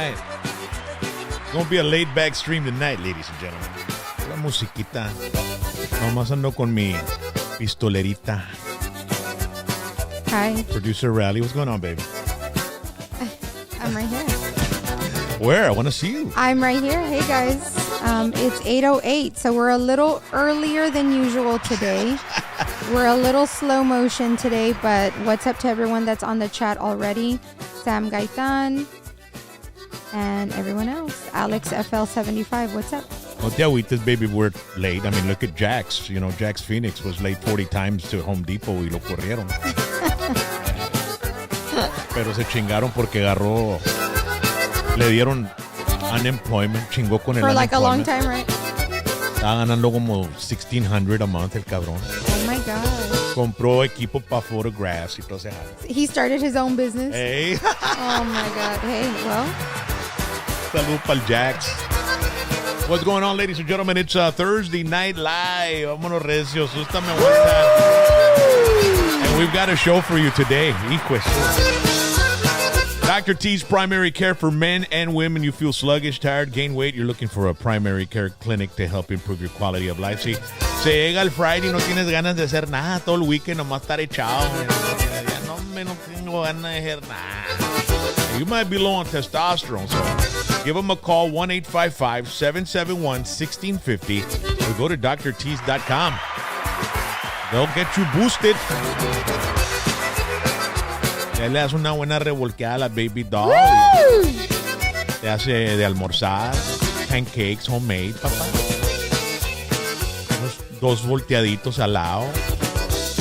right. It's going to be a laid-back stream tonight, ladies and gentlemen. La musiquita. Nomás ando con mi pistolerita. Hi. Producer Rally, what's going on, baby? I'm right here. Where? I want to see you. I'm right here. Hey, guys. It's 8:08, so we're a little earlier than usual today. We're a little slow motion today, but what's up to everyone that's on the chat already? Sam Gaitan and everyone else. Alex FL75, what's up? Oh, yeah, baby, we're late. I mean, look at Jax. You know, Jax Phoenix was late 40 times to Home Depot y lo corrieron. Pero se chingaron porque agarró, le dieron unemployment, chingó con el For like a long unemployment. time, right? Estaba ganando como $1,600 a month el cabrón. Oh my God. Compró equipo para photographs y todo ese. He started his own business. Hey. Oh my God. Hey, well. Salud pa'l Jax. What's going on, ladies and gentlemen? It's Thursday Night Live. Vámonos recios. Sústame vuelta. And we've got a show for you today. Hijos. Dr. T's Primary Care for men and women. You feel sluggish, tired, gain weight. You're looking for a primary care clinic to help improve your quality of life. Si se llega el Friday y no tienes ganas de hacer nada todo el weekend, nomás estar echado. Ya no tengo ganas de hacer nada. You might be low on testosterone, so give them a call, 1-855-771-1650, or go to drtees.com. They'll get you boosted. Ya le das una buena revolcada a la baby doll. Te hace de almorzar, pancakes, homemade, papá. Unos 2 volteaditos al lado, un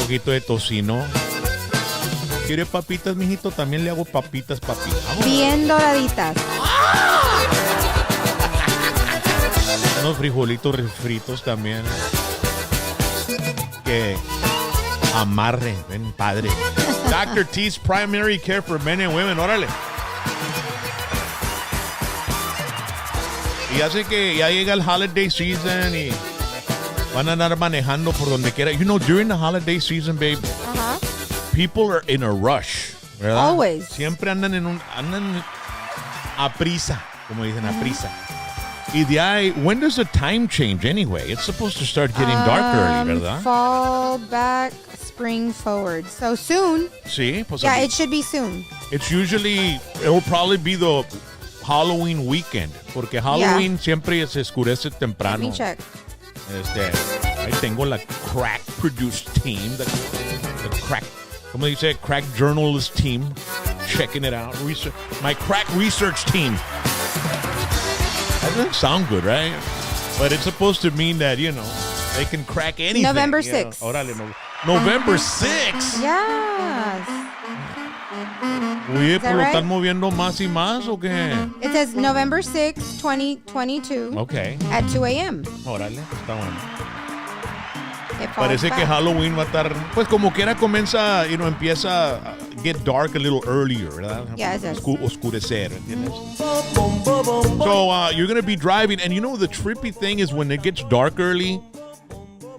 poquito de tocino. ¿Quiere papitas, mijito? También le hago papitas. Bien doraditas. Unos frijolitos refritos también. Que amarre, ven padre. Dr. T's Primary Care for Men and Women. Órale. Y hace que ya llega el holiday season y van a andar manejando por donde quiera. You know, during the holiday season, babe, people are in a rush, ¿verdad? Always. Siempre andan a prisa, como dicen, a prisa. Y de ahí, when does the time change anyway? It's supposed to start getting dark early, ¿verdad? Fall back, spring forward. So soon. Sí, pues Yeah, it should be soon. It's usually, it'll probably be the Halloween weekend, porque Halloween siempre se oscurece temprano. Let me check. Ahí tengo la crack produced team, the crack, como dice, crack journalist team, checking it out. My crack research team. That doesn't sound good, right? But it's supposed to mean that, you know, they can crack anything. November 6th. Órale, November 6th. Yes. Oye, pues lo right? están moviendo más y más, ¿o qué? It says November 6th, 2022 Okay. at 2 a.m. Órale, está bueno. It falls Parece que back. Halloween va a estar, pues como quiera comienza, empieza a get dark a little earlier, ¿verdad? Yeah, it does. Oscurecer, ¿entiendes? So you're going to be driving, and you know the trippy thing is when it gets dark early,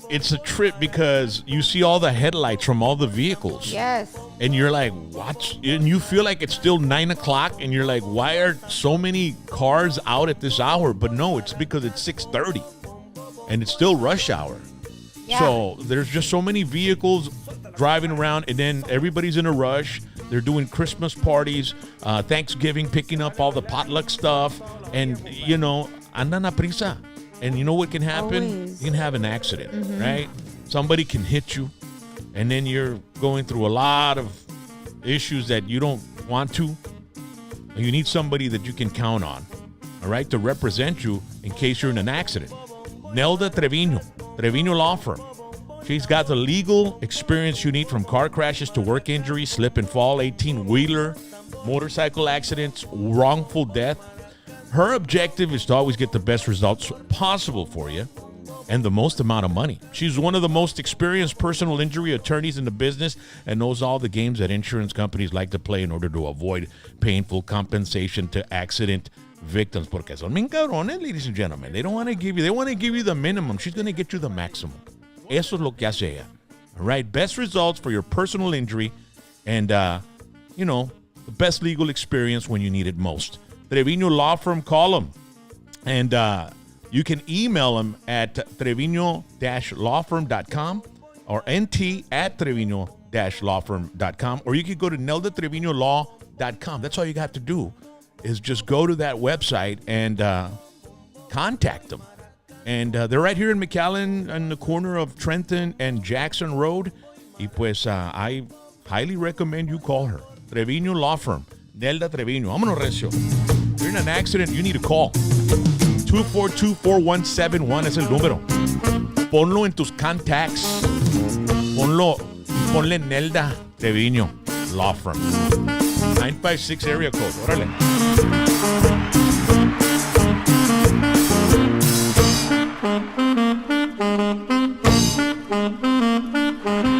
it's a trip because you see all the headlights from all the vehicles. Yes. And you're like, what? And you feel like it's still 9 o'clock, and you're like, why are so many cars out at this hour? But no, it's because it's 6:30, and it's still rush hour. Yeah. So there's just so many vehicles driving around, and then everybody's in a rush. They're doing Christmas parties, Thanksgiving, picking up all the potluck stuff, and, you know, andan a prisa. And you know what can happen? Always. You can have an accident, right? Somebody can hit you, and then you're going through a lot of issues that you don't want to. You need somebody that you can count on, all right, to represent you in case you're in an accident. Nelda Trevino Law Firm. She's got the legal experience you need from car crashes to work injuries, slip and fall, 18-wheeler, motorcycle accidents, wrongful death. Her objective is to always get the best results possible for you and the most amount of money. She's one of the most experienced personal injury attorneys in the business and knows all the games that insurance companies like to play in order to avoid painful compensation to accident victims. Porque son bien cabrones, ladies and gentlemen. They want to give you the minimum. She's going to get you the maximum. Eso es lo que hace ella. All right? Best results for your personal injury and, the best legal experience when you need it most. Trevino Law Firm. Call them. And you can email them at trevino-lawfirm.com or nt@trevino-lawfirm.com, or you could go to neldatrevino.law.com. That's all you have to do is just go to that website and contact them. And they're right here in McAllen on the corner of Trenton and Jackson Road. Y pues I highly recommend you call her. Trevino Law Firm. Nelda Trevino. Vámonos, Recio. If you're in an accident, you need to call. 242-4171 es el número. Ponlo en tus contacts. Ponle Nelda Trevino Law Firm. 956 area code. Órale.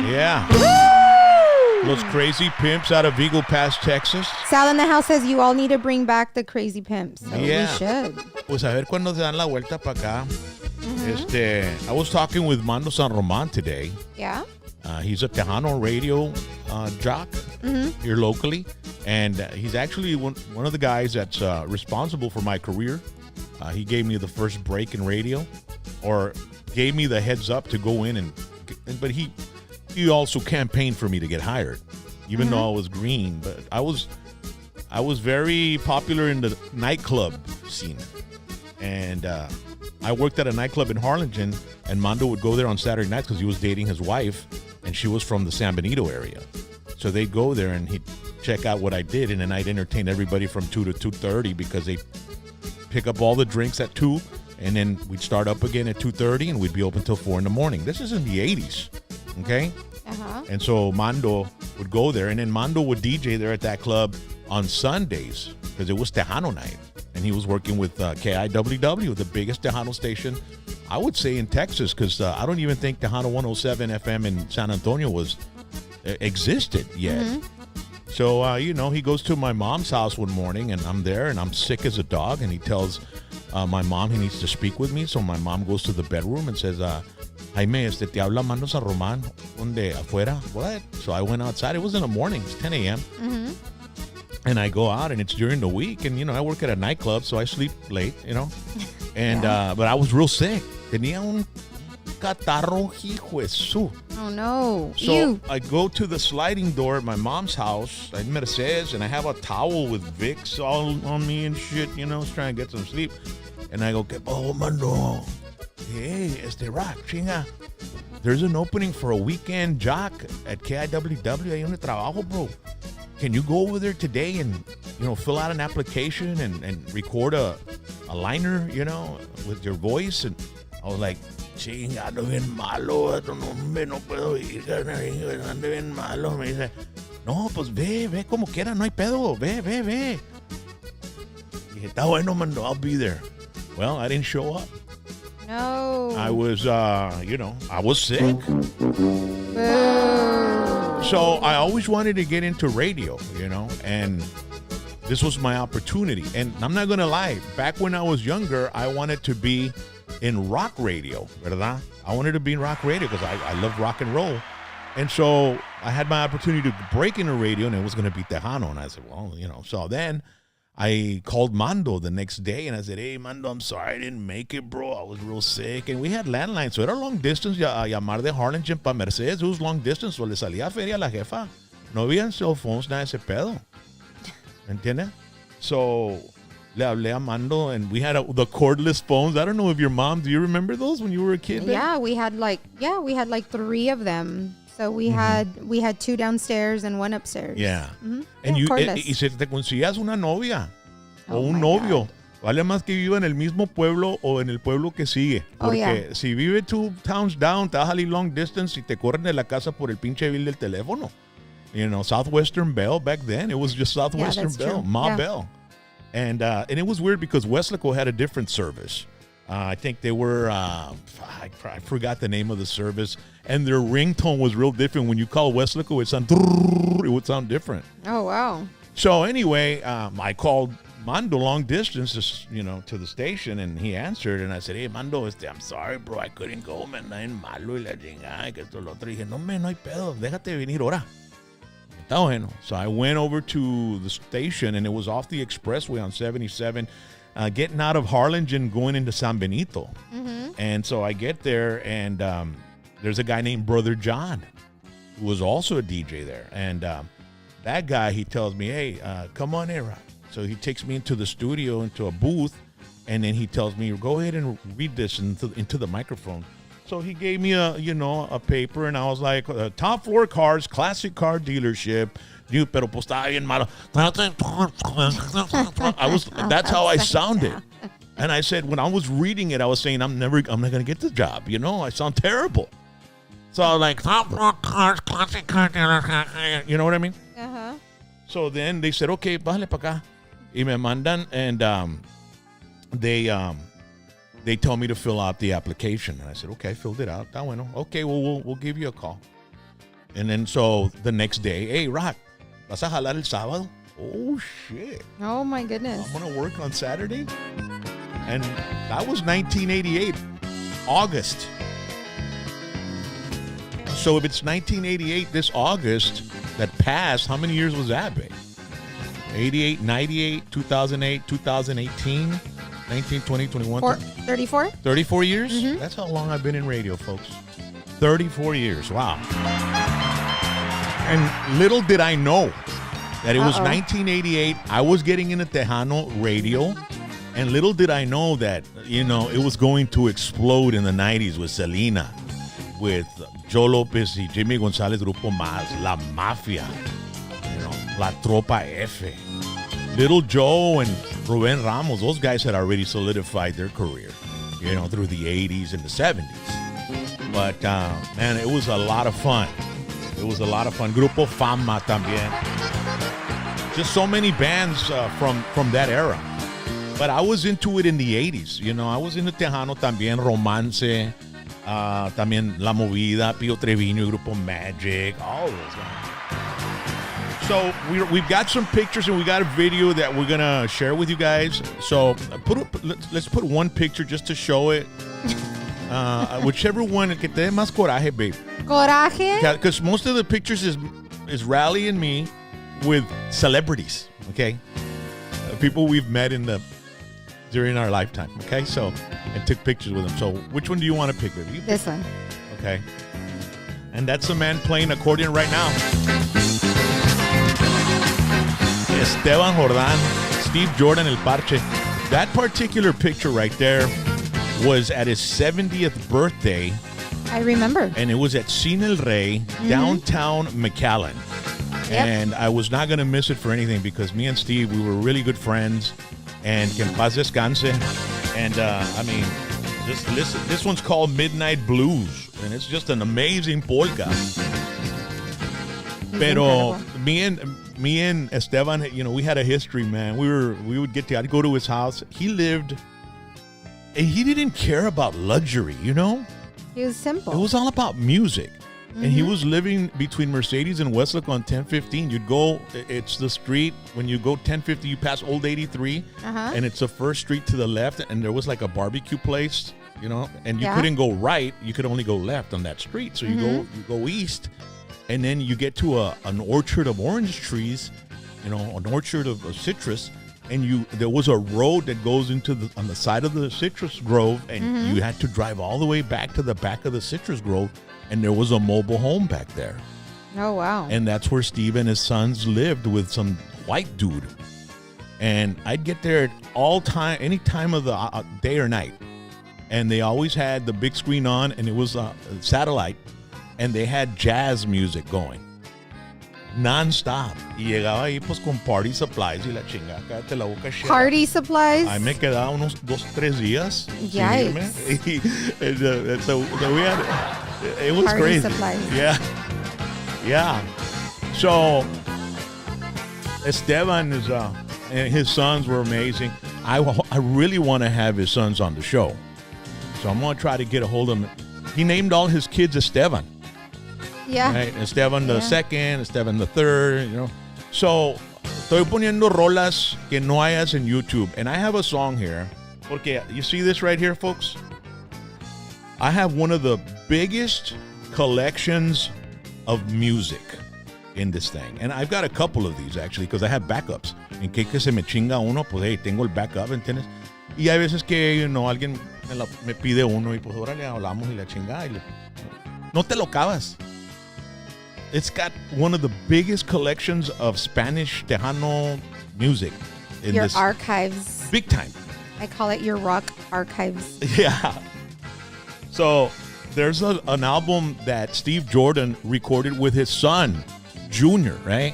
Yeah. Los crazy pimps out of Eagle Pass, Texas. Sal in the house says you all need to bring back the crazy pimps. So Yeah. we should. Pues a ver cuándo se dan la vuelta para acá. I was talking with Mando San Roman today. Yeah. He's a Tejano radio jock here locally. And he's actually one of the guys that's responsible for my career. He gave me the first break in radio, or gave me the heads up to go in but he also campaigned for me to get hired, even though I was green. But I was very popular in the nightclub scene. And I worked at a nightclub in Harlingen, and Mando would go there on Saturday nights because he was dating his wife, and she was from the San Benito area. So they'd go there, and he'd check out what I did, and then I'd entertain everybody from 2 to 2:30 because they pick up all the drinks at 2, and then we'd start up again at 2:30, and we'd be open till 4 in the morning. This is in the 80s, okay? And so Mando would go there, and then Mando would DJ there at that club on Sundays because it was Tejano night. And he was working with KIWW, the biggest Tejano station, I would say, in Texas, because I don't even think Tejano 107 FM in San Antonio existed yet. So, he goes to my mom's house one morning, and I'm there, and I'm sick as a dog, and he tells my mom he needs to speak with me. So my mom goes to the bedroom and says, Jaime, te habla Mando San Roman, donde afuera. What? So I went outside. It was in the morning. It's 10 a.m. And I go out, and it's during the week. And, I work at a nightclub, so I sleep late, And, but I was real sick. Tenía un catarro, hijo de su. Oh, no. So Ew. I go to the sliding door at my mom's house, in Mercedes, and I have a towel with Vicks all on me and shit, trying to get some sleep. And I go, oh, Mando. Hey, Rock, chinga. There's an opening for a weekend jock at KIWW. Hay un trabajo, bro. Can you go over there today and, fill out an application and record a liner, with your voice? And I was like, chinga, ando bien malo. No puedo ir, ando bien malo. Me dice, no, pues ve como quiera, no hay pedo. Ve. Dije, está bueno, Mando, I'll be there. Well, I didn't show up. No. I was, I was sick. Boo. So I always wanted to get into radio, and this was my opportunity. And I'm not going to lie. Back when I was younger, I wanted to be in rock radio, ¿verdad? I wanted to be in rock radio because I love rock and roll. And so I had my opportunity to break into radio, and it was going to be Tejano. And I said, well, so then I called Mando the next day, and I said, hey, Mando, I'm sorry I didn't make it, bro. I was real sick. And we had landlines, so era long distance. Llamar de Harlingen para Mercedes, it was long distance. So le salía feria a la jefa. No había cell phones, nada de ese pedo. ¿Me entiendes? So le hablé a Mando, and we had the cordless phones. I don't know if your mom, do you remember those when you were a kid? Yeah, we had like 3 of them. So we had 2 downstairs and 1 upstairs. Yeah. And y si te conseguías una novia o un novio, vale más que viva en el mismo pueblo o en el pueblo que sigue. Porque si vive 2 towns down, te vas a salir long distance y te corren de la casa por el pinche bill del teléfono. Southwestern Bell back then, it was just Southwestern Bell, Bell. And it was weird because Weslaco had a different service. I think they were, I forgot the name of the service, and their ringtone was real different. When you call Weslaco, it would sound different. Oh, wow. So anyway, I called Mando long distance, to the station, and he answered, and I said, hey, Mando, I'm sorry, bro, I couldn't go, man, I'm malo y la chingada, que esto lo otro. Y dije, no hay pedo, déjate venir ahora. Oh, bueno. So I went over to the station, and it was off the expressway on 77, getting out of Harlingen, going into San Benito. And so I get there, and there's a guy named Brother John, who was also a DJ there. And that guy, he tells me, hey, come on in. So he takes me into the studio, into a booth, and then he tells me, go ahead and read this into the microphone. So he gave me a paper, and I was like, top 4 cars, classic car dealership. Pero pues estaba bien malo. That's how I sounded. And I said, when I was reading it, I was saying, I'm not going to get the job. I sound terrible. So I was like, top 4 cars, classic car dealership. You know what I mean? Uh-huh. So then they said, okay, bájale pa acá. Y me mandan, and they told me to fill out the application. And I said, okay, I filled it out. That went, okay, well, we'll give you a call. And then so the next day, hey, Rock, ¿vas a jalar el sábado? Oh, shit. Oh, my goodness. I'm going to work on Saturday? And that was 1988, August. So if it's 1988, this August that passed, how many years was that, babe? 88, 98, 2008, 2018, 19, 20, 21. 34? 34 years? That's how long I've been in radio, folks. 34 years. Wow. And little did I know that it was 1988. I was getting into Tejano radio. And little did I know that, it was going to explode in the 90s with Selena, with Joe Lopez y Jimmy González, Grupo Más, La Mafia, La Tropa F. Little Joe and Rubén Ramos, those guys had already solidified their career, through the 80s and the 70s. But, man, it was a lot of fun. It was a lot of fun. Grupo Fama también. Just so many bands from that era. But I was into it in the 80s. I was into Tejano también, Romance, también La Movida, Pío Treviño, Grupo Magic, all those guys. So we've got some pictures and we got a video that we're gonna share with you guys. So let's put one picture just to show it. Whichever one que te dé más coraje, babe. Coraje? Because most of the pictures is Rally and me with celebrities. Okay, people we've met during our lifetime. Okay, so and took pictures with them. So which one do you want to pick, baby? This one. Okay, and that's a man playing accordion right now. Esteban Jordan, Steve Jordan, El Parche. That particular picture right there was at his 70th birthday. I remember. And it was at Cine El Rey, downtown McAllen. Yep. And I was not going to miss it for anything because me and Steve, we were really good friends. And que en paz descanse. And, just listen. This one's called Midnight Blues. And it's just an amazing polka. Pero me and Esteban, we had a history, man. I'd go to his house. He didn't care about luxury, He was simple. It was all about music. And he was living between Mercedes and Westlake on 1015. You'd go, it's the street. When you go 1050, you pass Old 83. And it's the first street to the left. And there was like a barbecue place, and you couldn't go right. You could only go left on that street. So you go east. And then you get to an orchard of orange trees, an orchard of citrus, and there was a road that goes on the side of the citrus grove, and you had to drive all the way back to the back of the citrus grove, and there was a mobile home back there. Oh, wow. And that's where Steve and his sons lived with some white dude. And I'd get there any time of the day or night. And they always had the big screen on, and it was satellite. And they had jazz music going non-stop. Y llegaba ahí pues con party supplies y la chingada. Cállate la boca. Party supplies? Ahí me quedaba unos 2-3 días. Yikes. So we had, it was party crazy. Supplies. Yeah. So Esteban and his sons were amazing. I really want to have his sons on the show. So I'm going to try to get a hold of him. He named all his kids Esteban. Yeah. Right? Esteban the second, Esteban the third, So, estoy poniendo rolas que no hayas en YouTube. And I have a song here. Porque, you see this right here, folks? I have one of the biggest collections of music. in this thing. And I've got a couple of these, actually, because I have backups. En que se me chinga uno, pues, hey, tengo el backup, ¿entiendes? Y hay veces que, alguien me pide uno y pues, órale, hablamos y la chingada. No te lo acabas. It's got one of the biggest collections of Spanish Tejano music. In your this archives. Big time. I call it your rock archives. Yeah. So there's an album that Steve Jordan recorded with his son, Junior, right?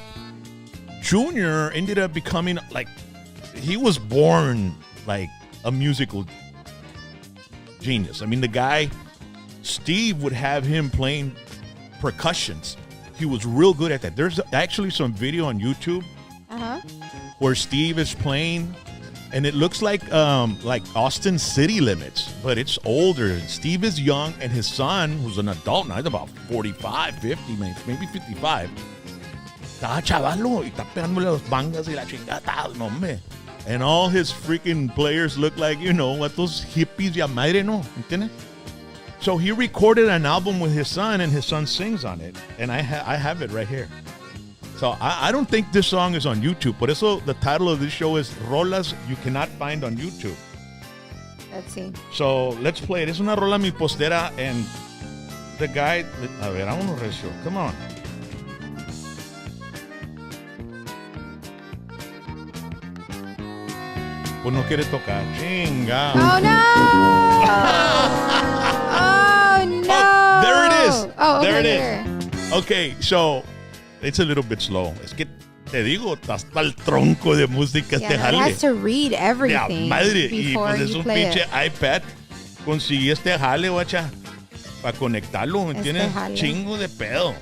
Junior ended up becoming he was born like a musical genius. I mean, the guy, Steve would have him playing percussions. He was real good at that. There's actually some video on YouTube where Steve is playing, and it looks like Austin City Limits, but it's older. Steve is young, and his son, who's an adult now, he's about 45, 50, maybe 55. Está chavalo y está pegándole los bangas y la chingada, no me. And all his freaking players look like, what those hippies ya madre, no, ¿entiendes? So he recorded an album with his son, and his son sings on it. And I have it right here. So I don't think this song is on YouTube. Por eso the title of this show is Rolas You Cannot Find on YouTube. Let's see. So let's play it. Es una rola mi postera, and the guy... A ver, vámonos, Recio. Come on. Pues no quiere tocar. Chinga. Oh, no! Oh, no! Oh, there it is. Oh, there it here. is. Okay, so it's a little bit slow. Es que te digo, hasta el tronco de música este Yeah, jale. it has to read everything Ya, madre. Y before pues es you un play pinche it. iPad. Conseguí este jale, guacha, para conectarlo, ¿me entiendes? jale. Chingo de pedo.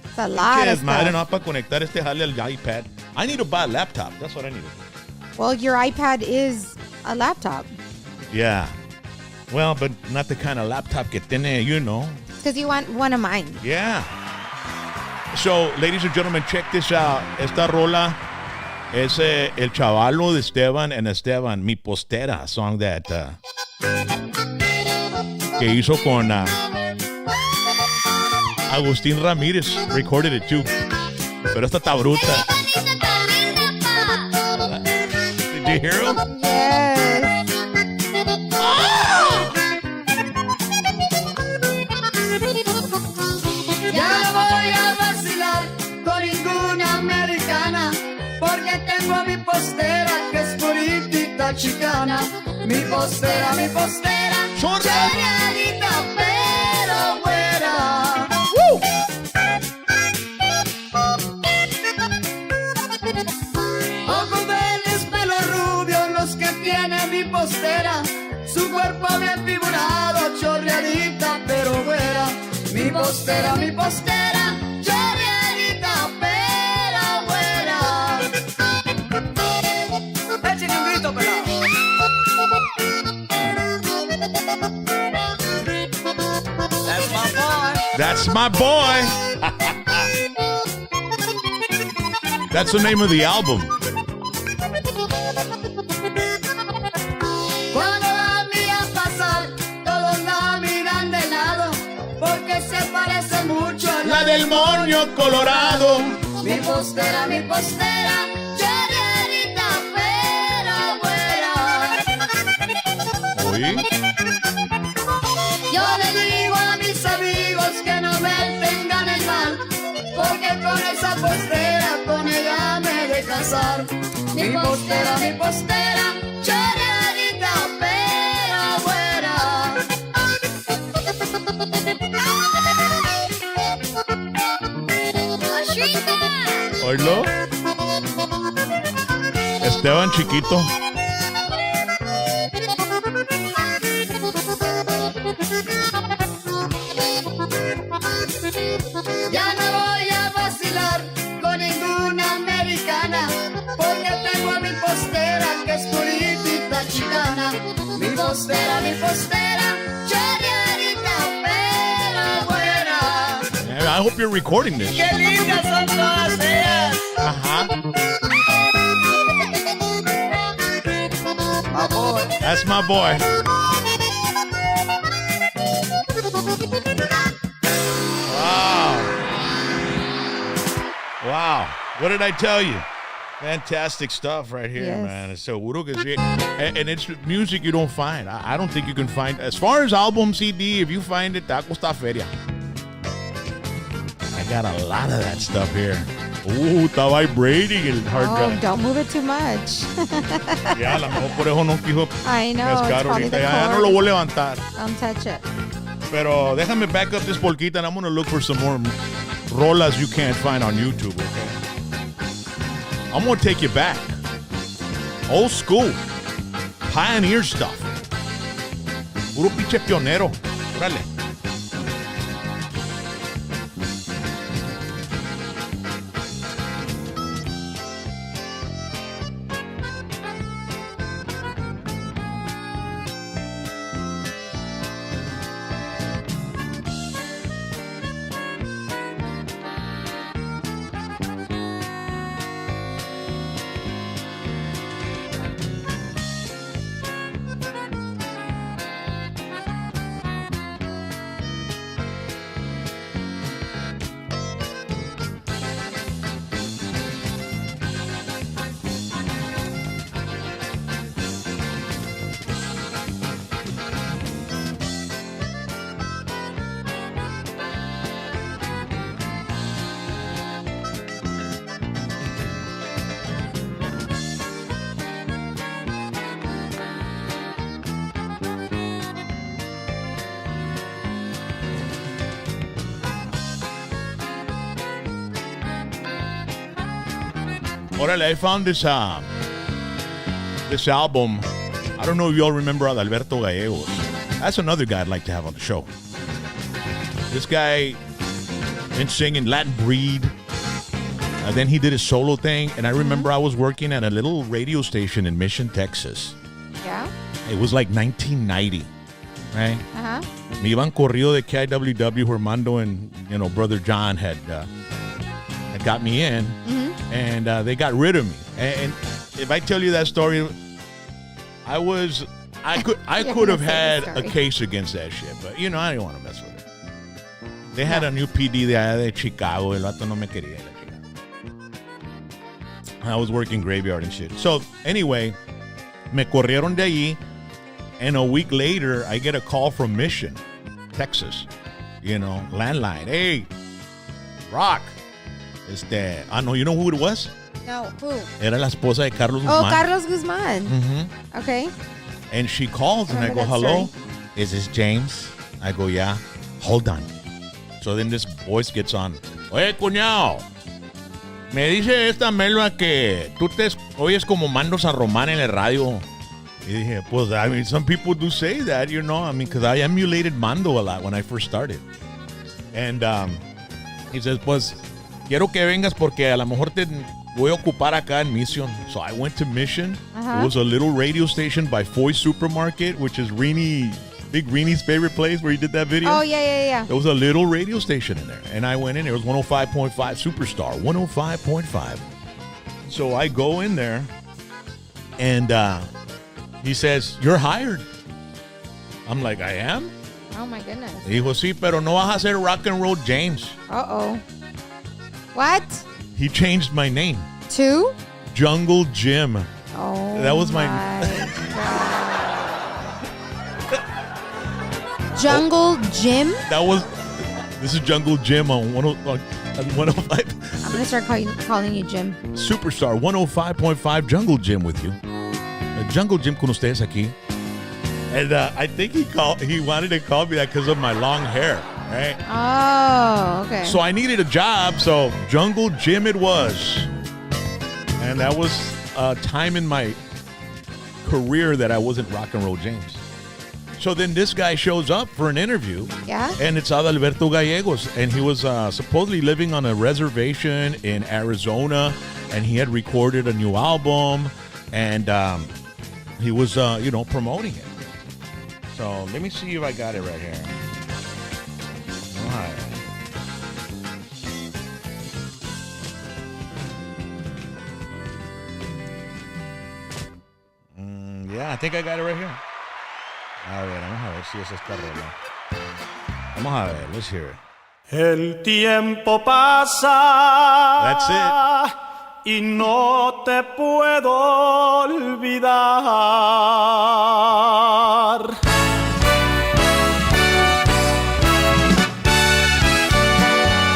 It's a lot of Madre, stuff. no, para conectar este jale al iPad. I need to buy a laptop. That's what I need to do. Well, your iPad is a laptop. Yeah. Well, but not the kind of laptop que tiene, Because you want one of mine. Yeah. So, ladies and gentlemen, check this out. Esta rola es El Chavalo de Esteban and Esteban, Mi Postera, song that que hizo con Agustín Ramírez. Recorded it too. Pero esta está bruta. Did you hear him? Yes. Ya no voy a vacilar con ninguna americana, porque tengo mi postera que es puritita chicana. Mi postera, chorianita pero buena. Ojos verdes, pelo rubio, los que tiene mi postera. Su cuerpo bien figurado, chorreadita pero buena. Mi postera, chorreadita pero buena. Échale un grito, pelado. That's my boy. That's the name of the album. Cuando la miran pasar, todos la miran de lado, porque se parece mucho a La del moño colorado. mi postera, chorreadita pero buena. Oye. Yo le digo a mis amigos que no me tengan el mal, porque con esa postera, con ella me he de casar. Mi postera, chorreadita pero buena. Oílo. Esteban chiquito. Ya no voy a vacilar con ninguna americana, porque tengo a mi postera que es puritita chicana. Mi postera, chorreadita pero buena. I hope you're recording this. ¡Qué lindas son todas ellas! Ajá. My boy. That's my boy. Wow. Wow. What did I tell you? Fantastic stuff right here, Yes. man. It's seguro que sí. And it's music you don't find. I don't think you can find. As far as album CD, if you find it, te va a costar feria. I got a lot of that stuff here. Ooh, está vibrating el hard Oh, drive. don't move it too much. Ya, a lo mejor por eso no quiso I know. It's pescar probably ahorita. the Ya no cord. lo voy a levantar. Don't touch it. Pero déjame back up this polquita and I'm going to look for some more rolas you can't find on YouTube, okay? I'm going to take you back. Old school. Pioneer stuff. Puro pinche pionero. Órale. Órale, I found this album. I don't know if y'all remember Adalberto Gallegos. That's another guy I'd like to have on the show. This guy been singing Latin Breed. Then he did his solo thing. And I remember I was working at a little radio station in Mission, Texas. Yeah? It was like 1990, right? Uh-huh. Me iban corrido de KIWW, where Armando and, Brother John had got me in. And they got rid of me. And if I tell you that story, I could have had a case against that shit, but I didn't want to mess with it. They had a new PD de Chicago. El vato no me quería. I was working graveyard and shit. So anyway, me corrieron de allí, and a week later, I get a call from Mission, Texas. Landline. Hey, Rock. No, you know who it was? No, who? Era la esposa de Carlos Oh, Guzmán. Carlos Guzman. Mm-hmm. Okay. And she calls and I go, Remember that hello? story. Is this James? I go, yeah. Hold on. So then this voice gets on. Oye, cuñado. Me dice esta Melba que tú te oyes como mandos a Román en el radio. Y dije, pues, I mean, some people do say that, because I emulated Mando a lot when I first started. And he says, pues, quiero que vengas porque a lo mejor te voy a ocupar acá en Mission. So I went to Mission. Uh-huh. It was a little radio station by Foy Supermarket, which is Big Reenie's favorite place where he did that video. Oh, yeah. There was a little radio station in there. And I went in. It was 105.5 Superstar. 105.5. So I go in there. And he says, you're hired. I'm like, I am? Oh, my goodness. Dijo, sí, pero no vas a ser RocknRollJames. Uh-oh. What? He changed my name. Two? Jungle Jim. Oh, That was my- God. Jungle Jim? This is Jungle Jim on 105. I'm going to start calling you Jim. Superstar 105.5 Jungle Jim with you. Jungle Jim con ustedes aquí. And I think he wanted to call me that because of my long hair, right? Oh, okay. So I needed a job, so Jungle Jim it was. And that was a time in my career that I wasn't RocknRollJames. So then this guy shows up for an interview. Yeah? And it's Adalberto Gallegos. And he was supposedly living on a reservation in Arizona. And he had recorded a new album. And he was, promoting it. So let me see if I got it right here. All right. Yeah, I think I got it right here. A ver si es esta rola. Vamos a ver, let's hear it. El tiempo pasa. That's it. Y no te puedo olvidar.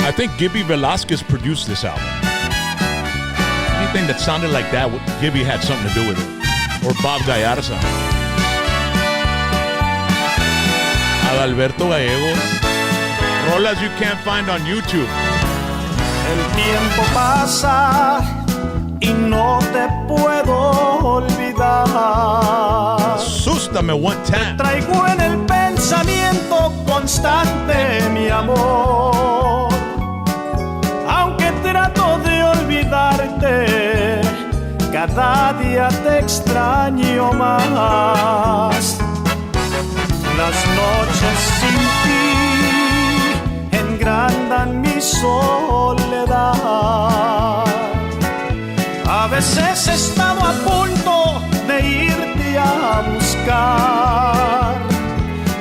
I think Gibby Velasquez produced this album. Anything that sounded like that, Gibby had something to do with it. Or Bob Gallarza. Adalberto Gallegos. Rolas you can't find on YouTube. El tiempo pasa y no te puedo olvidar. Asústame one time. Traigo en el pensamiento constante mi amor. Aunque trato de olvidarte, cada día te extraño más. Las noches sin ti engrandan mi soledad. A veces he estado a punto de irte a buscar.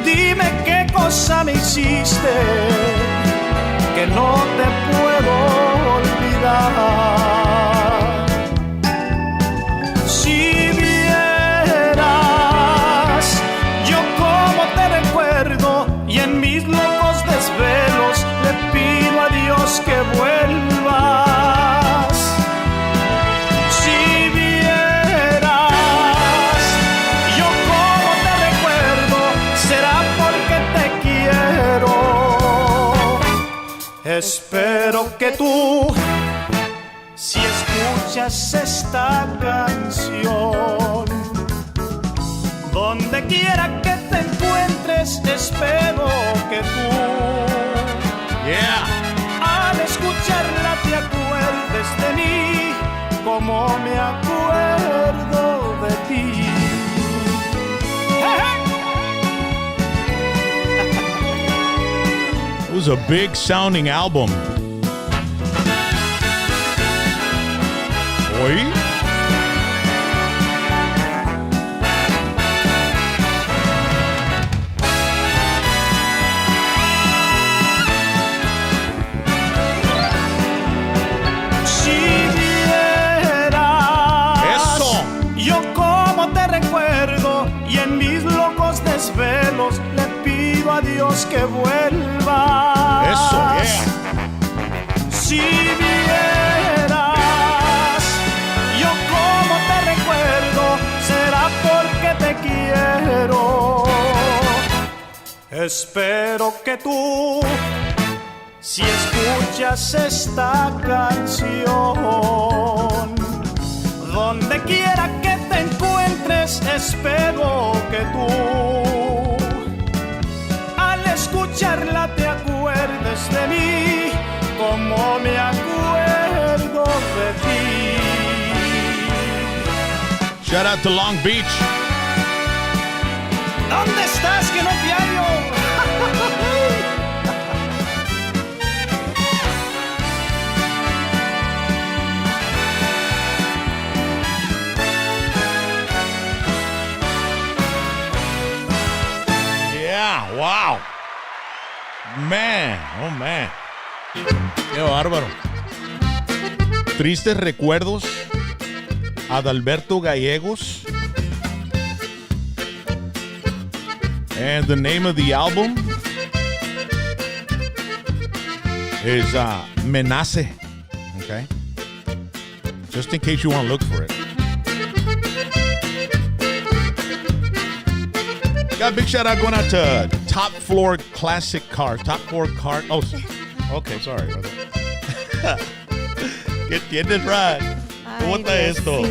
Dime qué cosa me hiciste que no te puedo olvidar. Si vieras yo cómo te recuerdo y en mis locos desvelos le pido a Dios que vuelvas. Si vieras yo cómo te recuerdo, será porque te quiero. Espero que tú, si escuchas esta canción, donde quiera que te encuentres, espero que tú, al escucharla te acuerdes de mí, como me acuerdo de ti. It was a big sounding album. Oi? Si vieras Eso. yo cómo te recuerdo y en mis locos desvelos le pido a Dios que vuelva. Eso, Si vieras yo cómo te recuerdo, será porque te quiero. Espero que tú, si escuchas esta canción, donde quiera que te encuentres, espero que tú, al escucharla te acuerdes de mí, como me acuerdo de ti. Shout out to Long Beach. ¿Dónde estás que no te hallo? Yeah, wow. Man, oh man. Qué bárbaro. Tristes recuerdos. Adalberto Gallegos. And the name of the album is Menace. Okay? Just in case you want to look for it. Got a big shout out going out to Top Floor Classic Cars. Top Floor Car. Oh, okay, sorry. ¿Qué tienes, Rod? ¿Cómo está esto?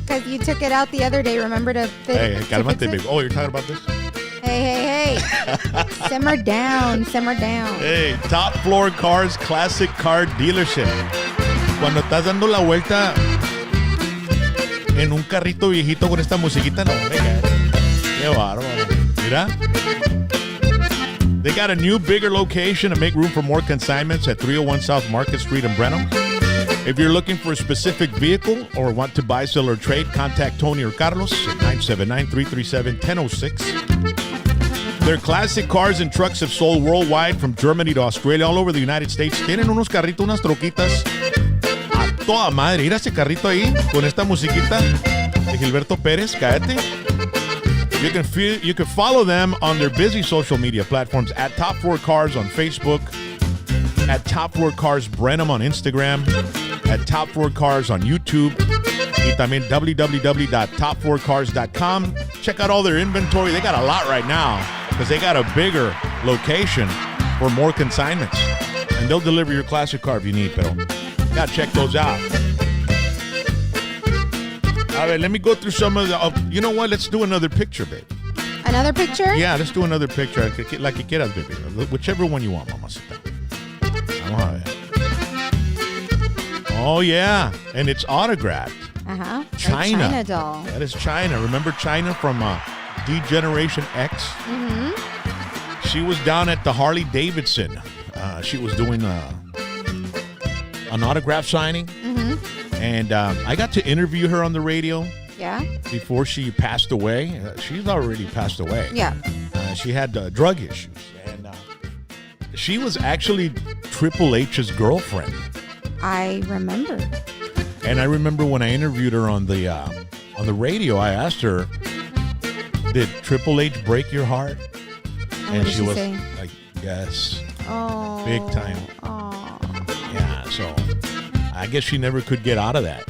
Because you took it out the other day. Remember to fit Hey, to cálmate, fix it? baby. Oh, you're talking about this? Hey. Simmer down. Hey, Top Floor Cars Classic Car Dealership. Cuando estás dando la vuelta en un carrito viejito con esta musiquita, no, venga. Qué bárbaro. Mira. They got a new, bigger location to make room for more consignments at 301 South Market Street in Breno. If you're looking for a specific vehicle or want to buy, sell, or trade, contact Tony or Carlos at 979-337-1006. Their classic cars and trucks have sold worldwide from Germany to Australia, all over the United States. Tienen unos carritos, unas troquitas a toda madre. Mira ese carrito ahí con esta musiquita de Gilberto Pérez. Cállate. You can follow them on their busy social media platforms at Top 4 Cars on Facebook, at Top 4 Cars Brenham on Instagram, at Top 4 Cars on YouTube, y también www.top4cars.com. Check out all their inventory. They got a lot right now because they got a bigger location for more consignments. And they'll deliver your classic car if you need, pero gotta check those out. All right, let me go through some of the... you know what? Let's do another picture, babe. Another picture? Yeah, let's do another picture. La que quieras, baby. Whichever one you want, mamacita. Vamos a ver. Oh, yeah. And it's autographed. Uh-huh. China. China doll. That is China. Remember China from D-Generation X? Mm-hmm. She was down at the Harley Davidson. She was doing an autograph signing. Mm-hmm. And I got to interview her on the radio. Yeah. Before she passed away. She's already passed away. Yeah. She had drug issues. And she was actually Triple H's girlfriend. I remember. And I remember when I interviewed her on the radio, I asked her, "Did Triple H break your heart?" And she was say? Like, "Yes." Oh. Big time. Oh. Yeah, so I guess she never could get out of that.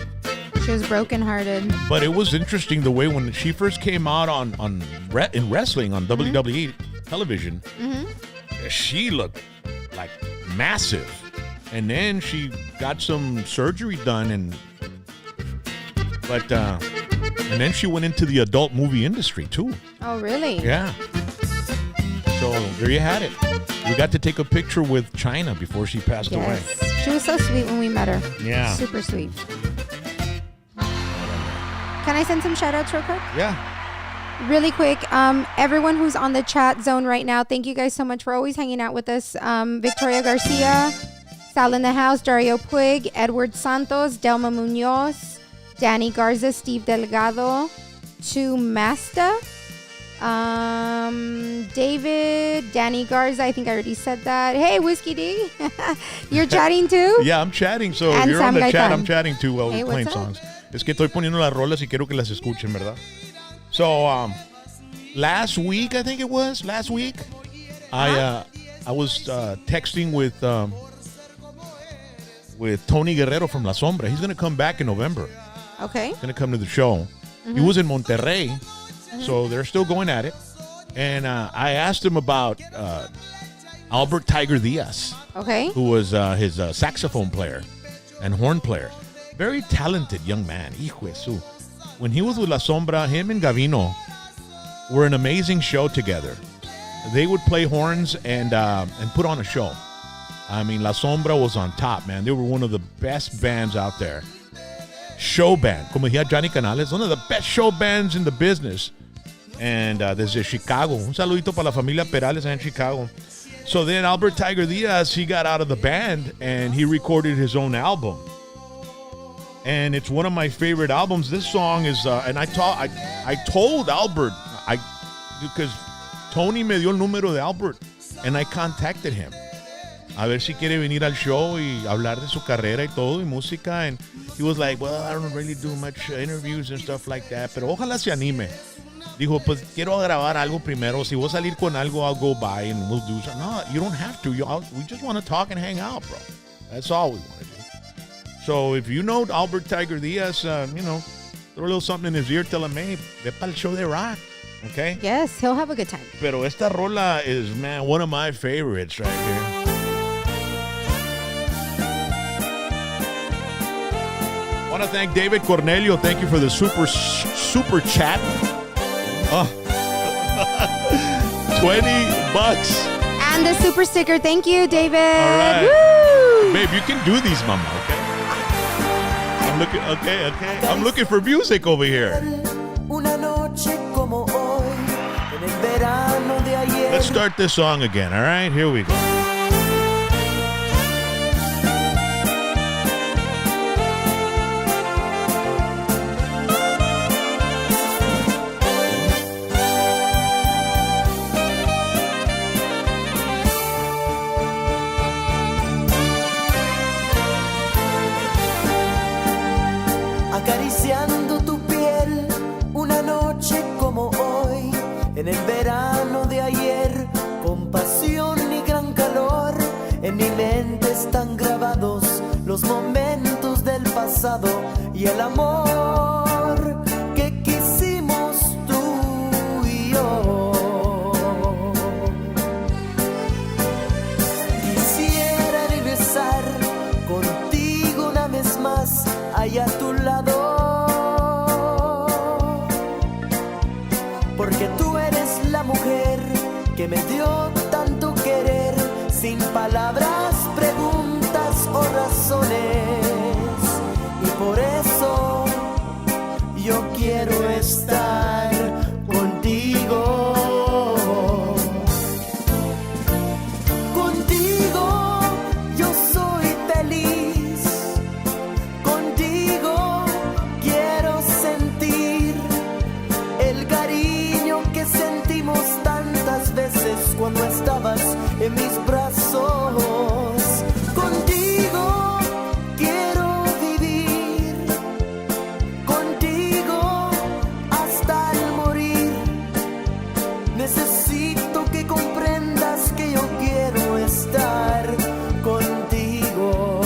She was brokenhearted. But it was interesting the way when she first came out in wrestling on WWE television, she looked like massive. And then she got some surgery done, and then she went into the adult movie industry too. Oh, really? Yeah. So there you had it. We got to take a picture with China before she passed away. She was so sweet when we met her. Yeah. Super sweet. Can I send some shout outs real quick? Yeah. Really quick, everyone who's on the chat zone right now, thank you guys so much for always hanging out with us. Victoria Garcia, Sal in the House, Dario Puig, Edward Santos, Delma Munoz, Danny Garza, Steve Delgado, Tu Masta, David, Danny Garza, I think I already said that. Hey, Whiskey D, you're chatting too? Yeah, I'm chatting. So And if you're Sam on the chat, Gaitan. I'm chatting too while we're playing what's up? songs. Es que estoy poniendo las rolas y quiero que las escuchen, ¿verdad? So, last week, I think it was, I was texting with Tony Guerrero from La Sombra. He's going to come back in November. Okay. He's going to come to the show. He was in Monterrey, so they're still going at it. And I asked him about Albert Tiger Diaz, Okay. who was his saxophone player and horn player. Very talented young man. Hijo de su. When he was with La Sombra, him and Gavino were an amazing show together. They would play horns and put on a show. I mean, La Sombra was on top, man. They were one of the best bands out there. Show band. Como decía Johnny Canales, one of the best show bands in the business. And desde Chicago. Un saludito para la familia Perales in Chicago. So then Albert Tiger Diaz, he got out of the band and he recorded his own album. And it's one of my favorite albums. This song is, and I told Albert, because Tony me dio el número de Albert, and I contacted him. A ver si quiere venir al show y hablar de su carrera y todo, y música. And he was like, well, I don't really do much interviews and stuff like that, pero ojalá se anime. Dijo, pues quiero grabar algo primero. Si voy a salir con algo, I'll go by and we'll do something. No, you don't have to. We just want to talk and hang out, bro. That's all we want to do. So if you know Albert Tiger Diaz, throw a little something in his ear, tell him, hey, ve para el show de rock, okay? Yes, he'll have a good time. Pero esta rola is, man, one of my favorites right here. I want to thank David Cornelio. Thank you for the super chat. Oh. $20. And the super sticker. Thank you, David. All right. Woo! Babe, you can do these, mama, okay? I'm looking for music over here. Let's start this song again, all right? Here we go. En el verano de ayer, con pasión y gran calor, en mi mente están grabados los momentos del pasado y el amor que quisimos tú y yo. Quisiera regresar contigo una vez más allá a tu lado, porque tú eres la mujer que me dio tanto querer, sin palabras, preguntas o razones. Y por eso yo quiero estar contigo. Contigo yo soy feliz. Contigo quiero sentir el cariño que sentimos tantas veces cuando estabas en mis brazos. Contigo quiero vivir, contigo hasta el morir. Necesito que comprendas que yo quiero estar contigo.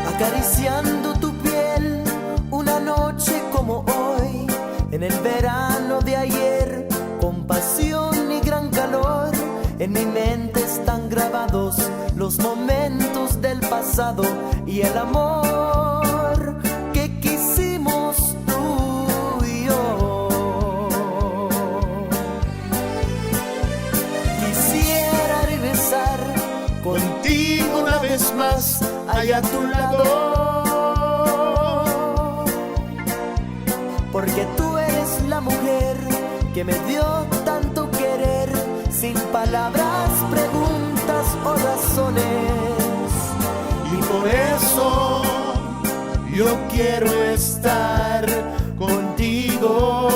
Acariciando tu piel una noche como hoy, en el verano de ayer, con pasión y gran calor, en mi mente están grabados los momentos del pasado y el amor que quisimos tú y yo. Quisiera regresar contigo una vez más allá a tu lado, porque tú eres la mujer que me dio tanto querer, sin palabras, preguntas o razones. Y por eso yo quiero estar contigo.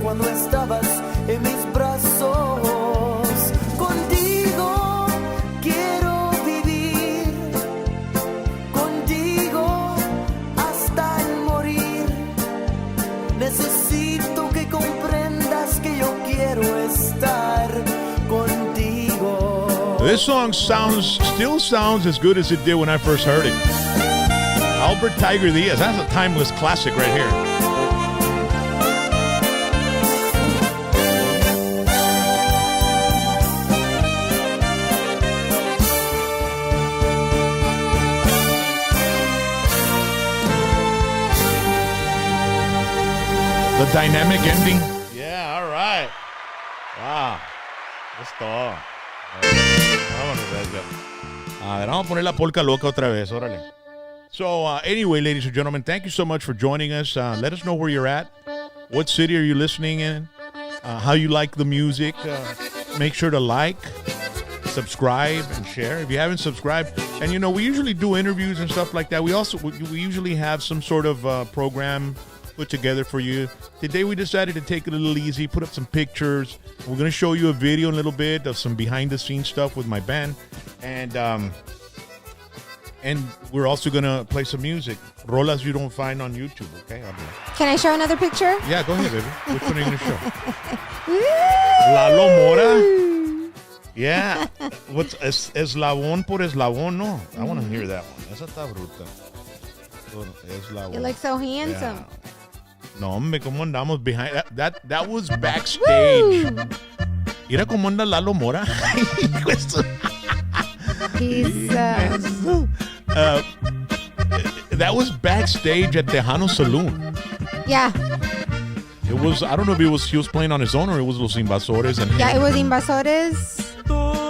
Cuando estabas en mis brazos, contigo quiero vivir, contigo hasta el morir. Necesito que comprendas que yo quiero estar contigo. This song still sounds as good as it did when I first heard it. Albert Tiger Diaz, that's a timeless classic right here. The dynamic ending. Yeah, all right. Wow. Es todo. A ver, vamos a poner la polka loca otra vez. Órale. So, anyway, ladies and gentlemen, thank you so much for joining us. Let us know where you're at. What city are you listening in? How you like the music. Make sure to like, subscribe, and share if you haven't subscribed. And, you know, we usually do interviews and stuff like that. We usually have some sort of program put together for you. Today we decided to take it a little easy, put up some pictures. We're going to show you a video in a little bit of some behind the scenes stuff with my band. And we're also going to play some music. Rolas you don't find on YouTube, okay? Can I show another picture? Yeah, go ahead, baby. Which one are you going to show? Lalo Mora? Yeah. What's eslabón por eslabón? No. I want to hear that one. Esa está bruta. You look so handsome. Yeah. No, hombre, ¿cómo andamos behind? That was backstage. Mira cómo anda Lalo Mora. He's that was backstage at Tejano Saloon. Yeah. It was, I don't know if he was playing on his own or it was Los Invasores and him. Yeah, it was Invasores,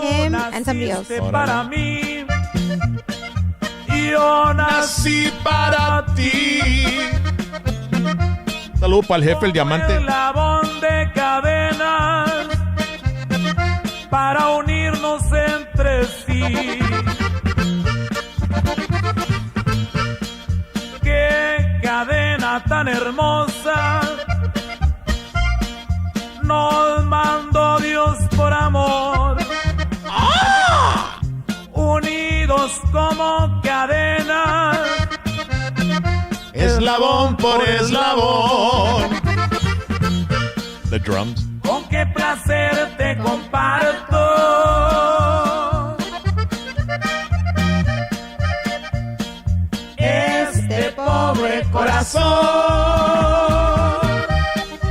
him, and somebody else. Para mí, y yo nací para ti. Saludo para el jefe, el diamante. Eslabón de cadenas para unirnos entre sí. Qué cadena tan hermosa nos mandó Dios por amor. ¡Ah! Unidos como cadenas, Eslabón por eslabón. The drums. con qué placer te comparto este pobre corazón.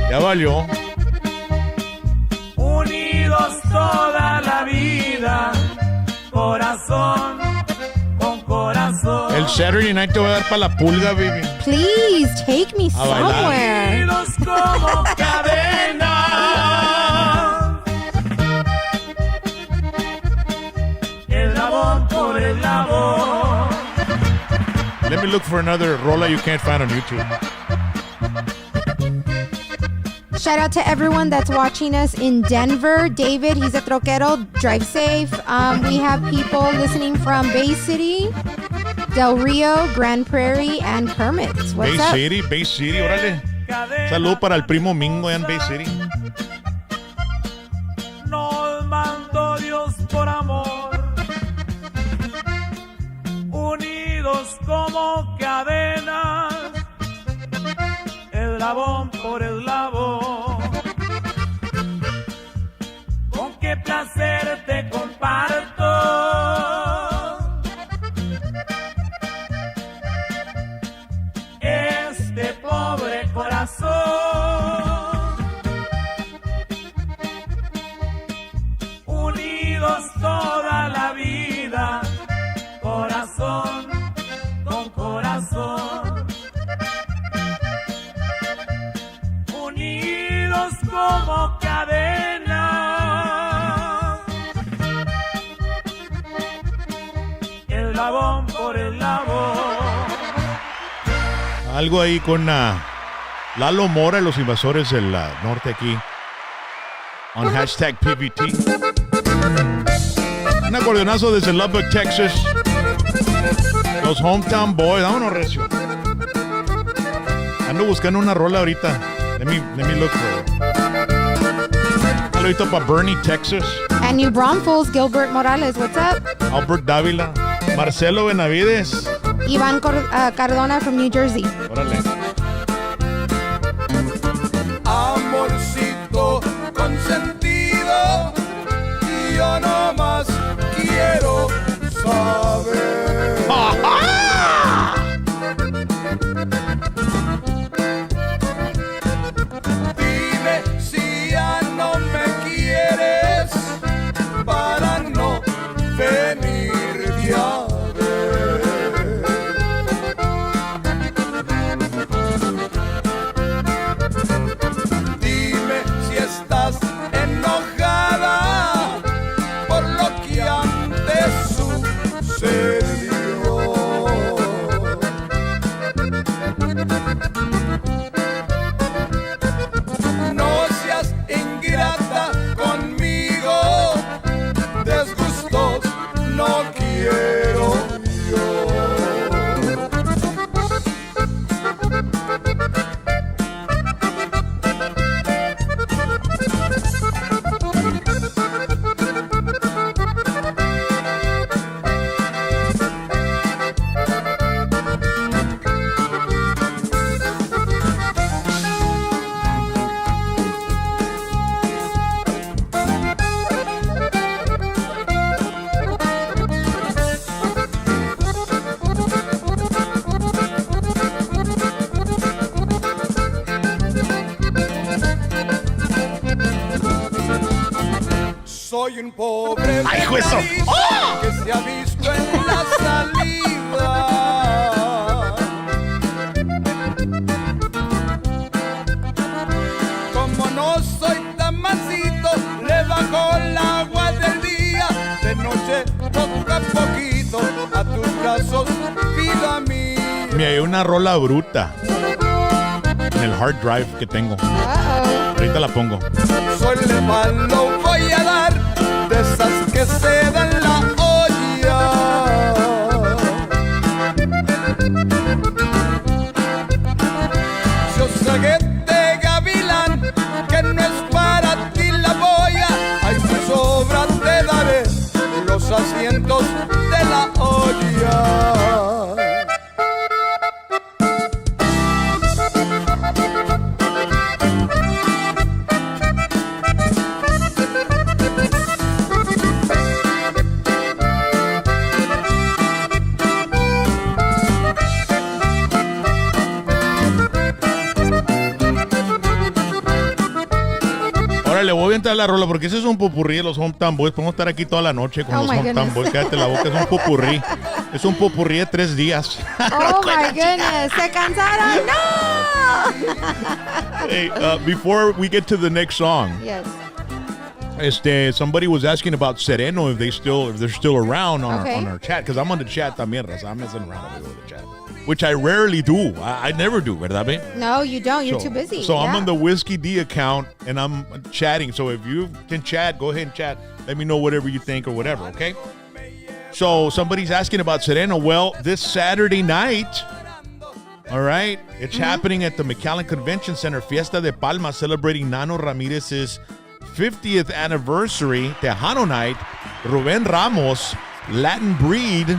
Ya valió. Unidos toda la vida, corazón con corazón. El Saturday night te voy a dar para la pulga, baby. Please take me A bailar. somewhere. Unidos como cadena. Eslabón por eslabón. Let me look for another Rola you can't find on YouTube. Shout out to everyone that's watching us in Denver. David, he's a troquero. Drive safe. We have people listening from Bay City, Del Rio, Grand Prairie, and Kermit. What's up? Bay City, órale. Saludo para el primo Mingo en Bay City. Nos mandó Dios por amor, unidos como cadenas, eslabón por eslabón. Con qué placer te comparto este pobre corazón. Unidos toda la vida, corazón con corazón. Unidos como cadena, eslabón por eslabón. Algo ahí con Lalo Mora y los invasores del norte aquí. On hashtag PBT. Un acordeonazo desde Lubbock, Texas. Los Hometown Boys. Vámonos, recio. Ando buscando una rola ahorita. Let me look for it. Saludito para Bernie, Texas. And New Braunfels, Gilbert Morales. What's up? Albert Dávila. Marcelo Benavides. Ivan Cardona from New Jersey. Órale. Amorcito consentido, y yo nomás quiero saber. Dime si ya no me quieres para no venirte a ver. Dime si estás enojada por lo que antes sucedió. No seas ingrata conmigo, desgustos no quiero yo. Soy un pobre ¡Ay, hijo eso! ¡Oh! que se ha visto en la salida. Como no soy tan mansito, le bajo el agua del día. De noche, poco a poquito, a tus brazos mía. Mira, hay una rola bruta en el hard drive que tengo. Ahorita la pongo. Soy le malo, voy a dar de esas que se dan la olla. Yo saqué de gavilán, que no es para ti la boya. Ay, si sobra te daré los asientos de la olla. Le voy a entrar la rola porque ese es un popurrí de los Hometown Boys. Podemos estar aquí toda la noche con los Hometown Boys. Cállate la boca, es un popurrí. Es un popurrí de 3 días. Oh my goodness, se cansaron. No. Hey, before we get to the next song, Yes. Somebody was asking about Sereno if they're still around on Okay. our chat, because I'm on the chat también, Raza. I'm messing around with the chat, which I rarely do. I never do, ¿verdad, babe? No, you don't. You're too busy. So I'm Yeah. on the Whiskey D account and I'm chatting. So if you can chat, go ahead and chat. Let me know whatever you think or whatever, okay? So somebody's asking about Sereno. Well, this Saturday night, all right, it's happening at the McAllen Convention Center, Fiesta de Palma, celebrating Nano Ramirez's 50th anniversary, Tejano night, Rubén Ramos, Latin Breed,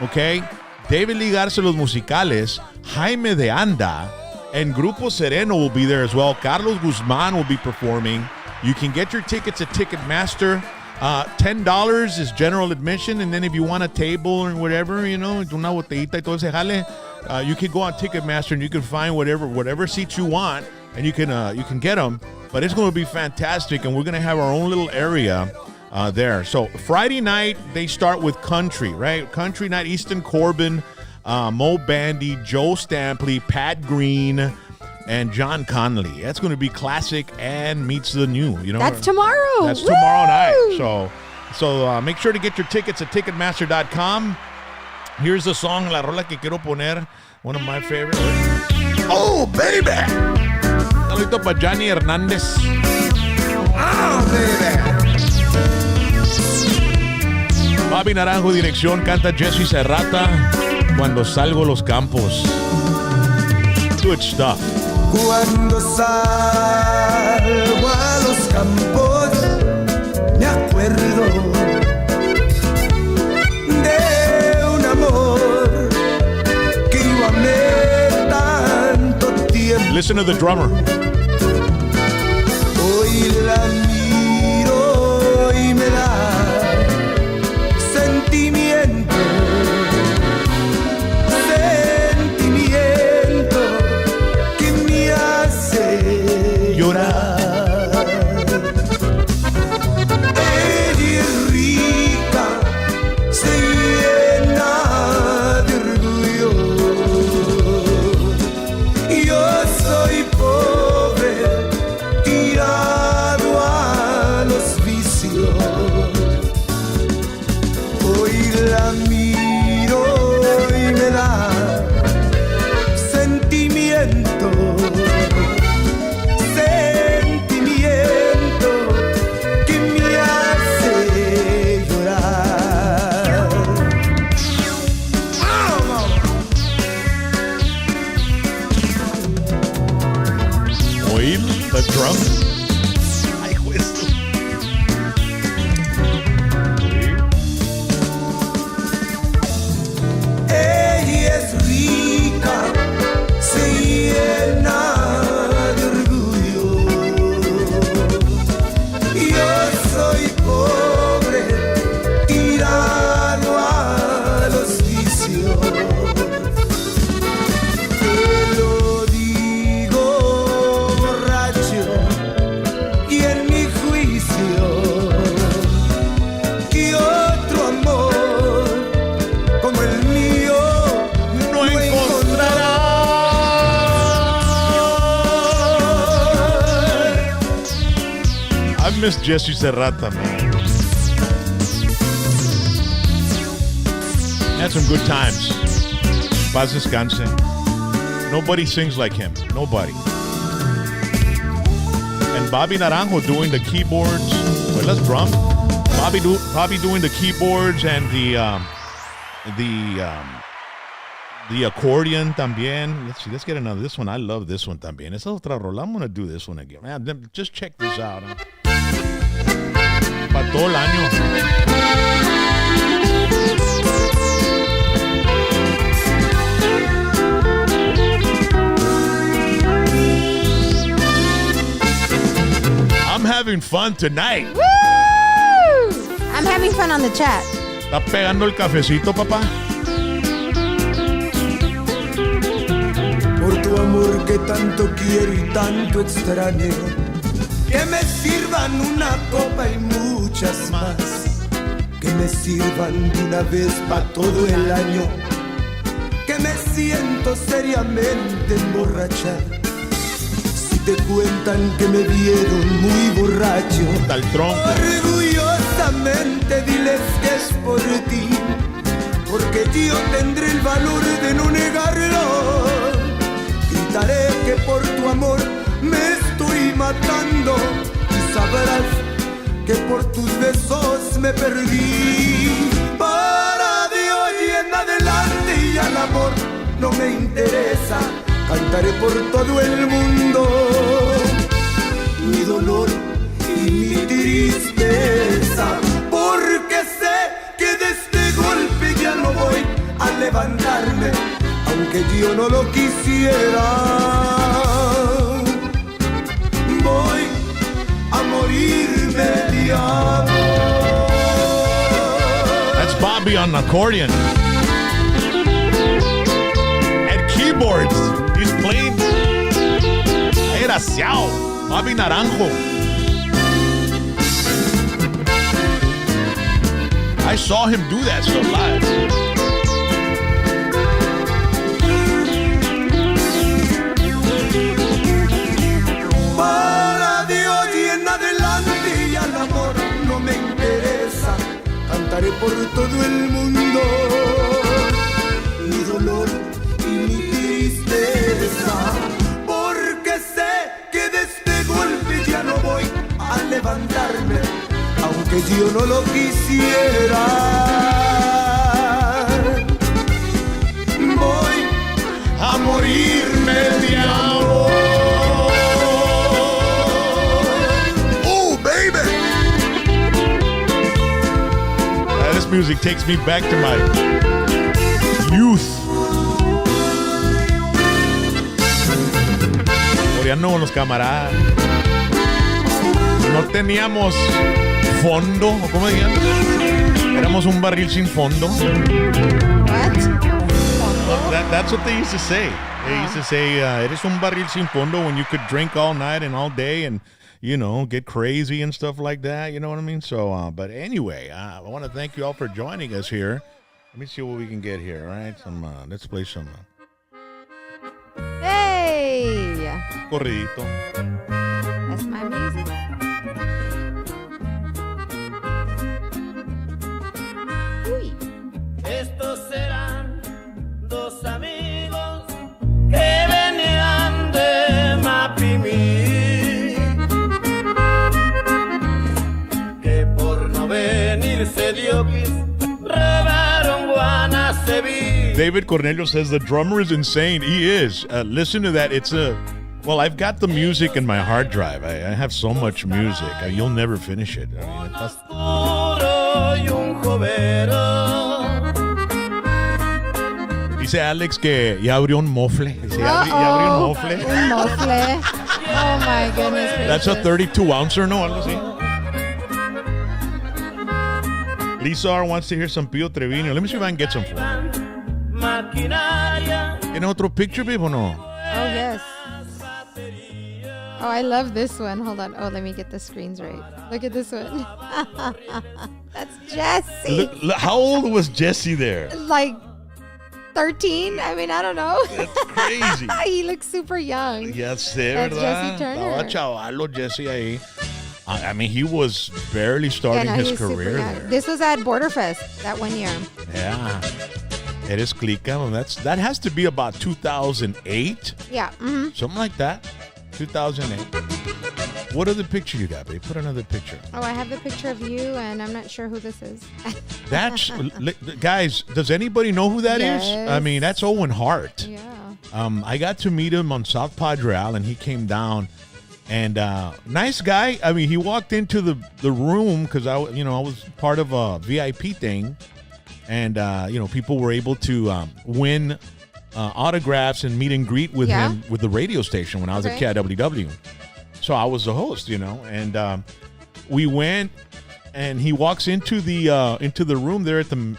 okay, David Lee Garza, Los Musicales, Jaime de Anda, and Grupo Sereno will be there as well. Carlos Guzman will be performing. You can get your tickets at Ticketmaster. $10 is general admission, and then if you want a table or whatever, you know, una botellita y todo ese jale, you can go on Ticketmaster and you can find whatever seats you want, and you can get them. But it's going to be fantastic, and we're going to have our own little area there. So Friday night, they start with country, right? Country night, Easton Corbin, Mo Bandy, Joe Stampley, Pat Green, and John Connolly. That's going to be classic and meets the new. You know, That's tomorrow. That's Woo! tomorrow night. So make sure to get your tickets at Ticketmaster.com. Here's the song, la rola que quiero poner, one of my favorites. Oh, baby! Saludito para Johnny Hernández. Oh, baby. Bobby Naranjo, dirección, canta Jesse Serrata, Cuando salgo a los campos. Good stuff. Cuando salgo a los campos, me acuerdo de un amor que yo amé tanto tiempo. Listen to the drummer. Hoy la miro y me da sentimiento, que me hace Llorar. Ella es rica, se llena de orgullo. Yo soy pobre, tirado a los vicios. Hoy la miro y me da sentimiento, que me hace llorar. Oír the drum. Ay, juez. Ella es rica, se llena de orgullo. Yo soy pobre, tirado a los vicios. Te lo digo borracho y en mi juicio, que otro amor como el mío no encontrará. I miss Jesse Serrata, man. Had some good times. paz descanse. Nobody sings like him. Nobody. And Bobby Naranjo doing the keyboards. Well, let's drum. Bobby doing the keyboards and the accordion también. Let's see. Let's get another. This one, I love this one también. Esa otra rola. I'm gonna do this one again. Man, just check this out. Para todo el año. I'm having fun tonight. Woo! I'm having fun on the chat. ¿Está pegando el cafecito, papá? Por tu amor que tanto quiero y tanto extraño, que me sirvan una copa y muchas más, que me sirvan de una vez pa' todo el año, que me siento seriamente emborrachar. Si te cuentan que me vieron muy borracho, Tal tronco. orgullosamente diles que es por ti, porque yo tendré el valor de no negarlo. Gritaré que por tu amor me estoy matando y sabrás que por tus besos me perdí. Para de hoy en adelante y al amor no me interesa, cantaré por todo el mundo mi dolor y mi tristeza, porque sé que de este golpe ya no voy a levantarme, aunque yo no lo quisiera. Voy a morirme de amor. That's Bobby on accordion. And keyboards. He's playing. Desgraciado. Bobby Naranjo. I saw him do that stuff live. Para de hoy en adelante y al amor no me interesa, cantaré por todo el mundo mi dolor y mi tristeza, porque sé que de este golpe ya no voy a levantarme, aunque yo no lo quisiera. Voy a morirme de amor. Oh, baby! This music takes me back to my youth. Coreano con los camaradas. No teníamos fondo, ¿o cómo dirían? Éramos un barril sin fondo. What? That's what they used to say. They used to say, eres un barril sin fondo when you could drink all night and all day and, you know, get crazy and stuff like that. You know what I mean? So, but anyway, I want to thank you all for joining us here. Let me see what we can get here, all right? Let's play some Hey! corridito. That's my music. Uy. Estos serán dos amigos que venían de Mapimí, que por no venirse diokis robaron Guanaceví. David Cornelio says the drummer is insane. He is. Listen to that. Well, I've got the music in my hard drive. I have so much music. You'll never finish it. I mean, Oscuro y un jovero. dice Alex que ya abrió un mofle. Dice, ya abrió un mofle. Un mofle. Oh my goodness gracious. That's a 32 ouncer, ¿no? Algo así. Lisa R wants to hear some Pio Trevino. Let me see if I can get some for her. ¿Tiene otro picture, babe, o no? Oh, yes. Oh, I love this one. Hold on. Oh, let me get the screens right. Look at this one. That's Jesse. Look, how old was Jesse there? Like 13? I mean, I don't know. That's crazy. He looks super young. Ya sé, That's ¿verdad? Jesse Turner. Estaba chavalo Jesse ahí. I mean, he was barely starting his he's super career young. there. This was at Borderfest that one year. Yeah. Eres Clica. Well, that has to be about 2008. Yeah. Mm-hmm. Something like that. 2008. What other picture you got, babe? Put another picture. Oh, I have the picture of you, and I'm not sure who this is. That's guys. Does anybody know who that is? Yes. I mean, that's Owen Hart. Yeah. I got to meet him on South Padre Island. He came down, and nice guy. I mean, he walked into the room because I was part of a VIP thing, and people were able to win autographs and meet and greet with him with the radio station when I was at KIWW. So I was the host, and we went, and he walks into the room there at the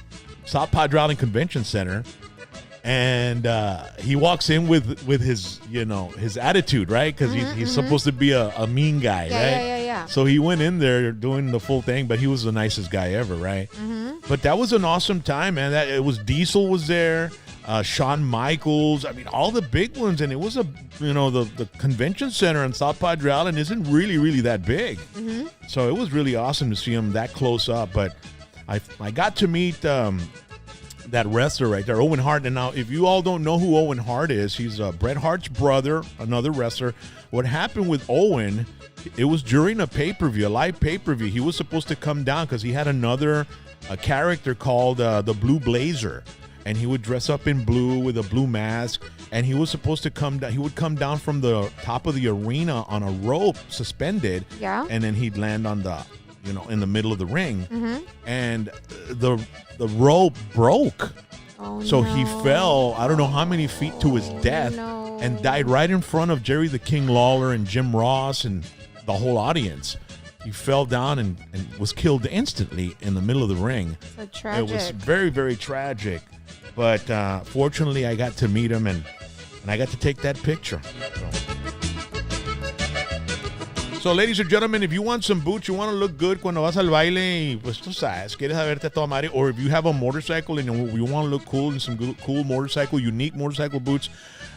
South Padre Island Convention Center, and he walks in with his his attitude, right? Because he's supposed to be a mean guy, right? Yeah. So he went in there doing the full thing, but he was the nicest guy ever, right? Mm-hmm. But that was an awesome time, man. It was Diesel was there. Shawn Michaels, I mean, all the big ones, and it was the convention center in South Padre Island isn't really that big, so it was really awesome to see him that close up. But I got to meet that wrestler right there, Owen Hart. And now, if you all don't know who Owen Hart is, he's Bret Hart's brother, another wrestler. What happened with Owen? It was during a live pay-per-view. He was supposed to come down because he had a character called the Blue Blazer. And he would dress up in blue with a blue mask, and he was supposed to come down. He would come down from the top of the arena on a rope, suspended, and then he'd land on the, in the middle of the ring, and the rope broke, so he fell. I don't know how many feet to his death, and died right in front of Jerry the King Lawler and Jim Ross and the whole audience. He fell down and was killed instantly in the middle of the ring. So tragic. It was very, very tragic. But fortunately, I got to meet him, and I got to take that picture. So, ladies and gentlemen, if you want some boots, you want to look good cuando vas al baile, y pues tú sabes, quieres verte a toda madre, or if you have a motorcycle and you want to look cool in some cool unique motorcycle boots,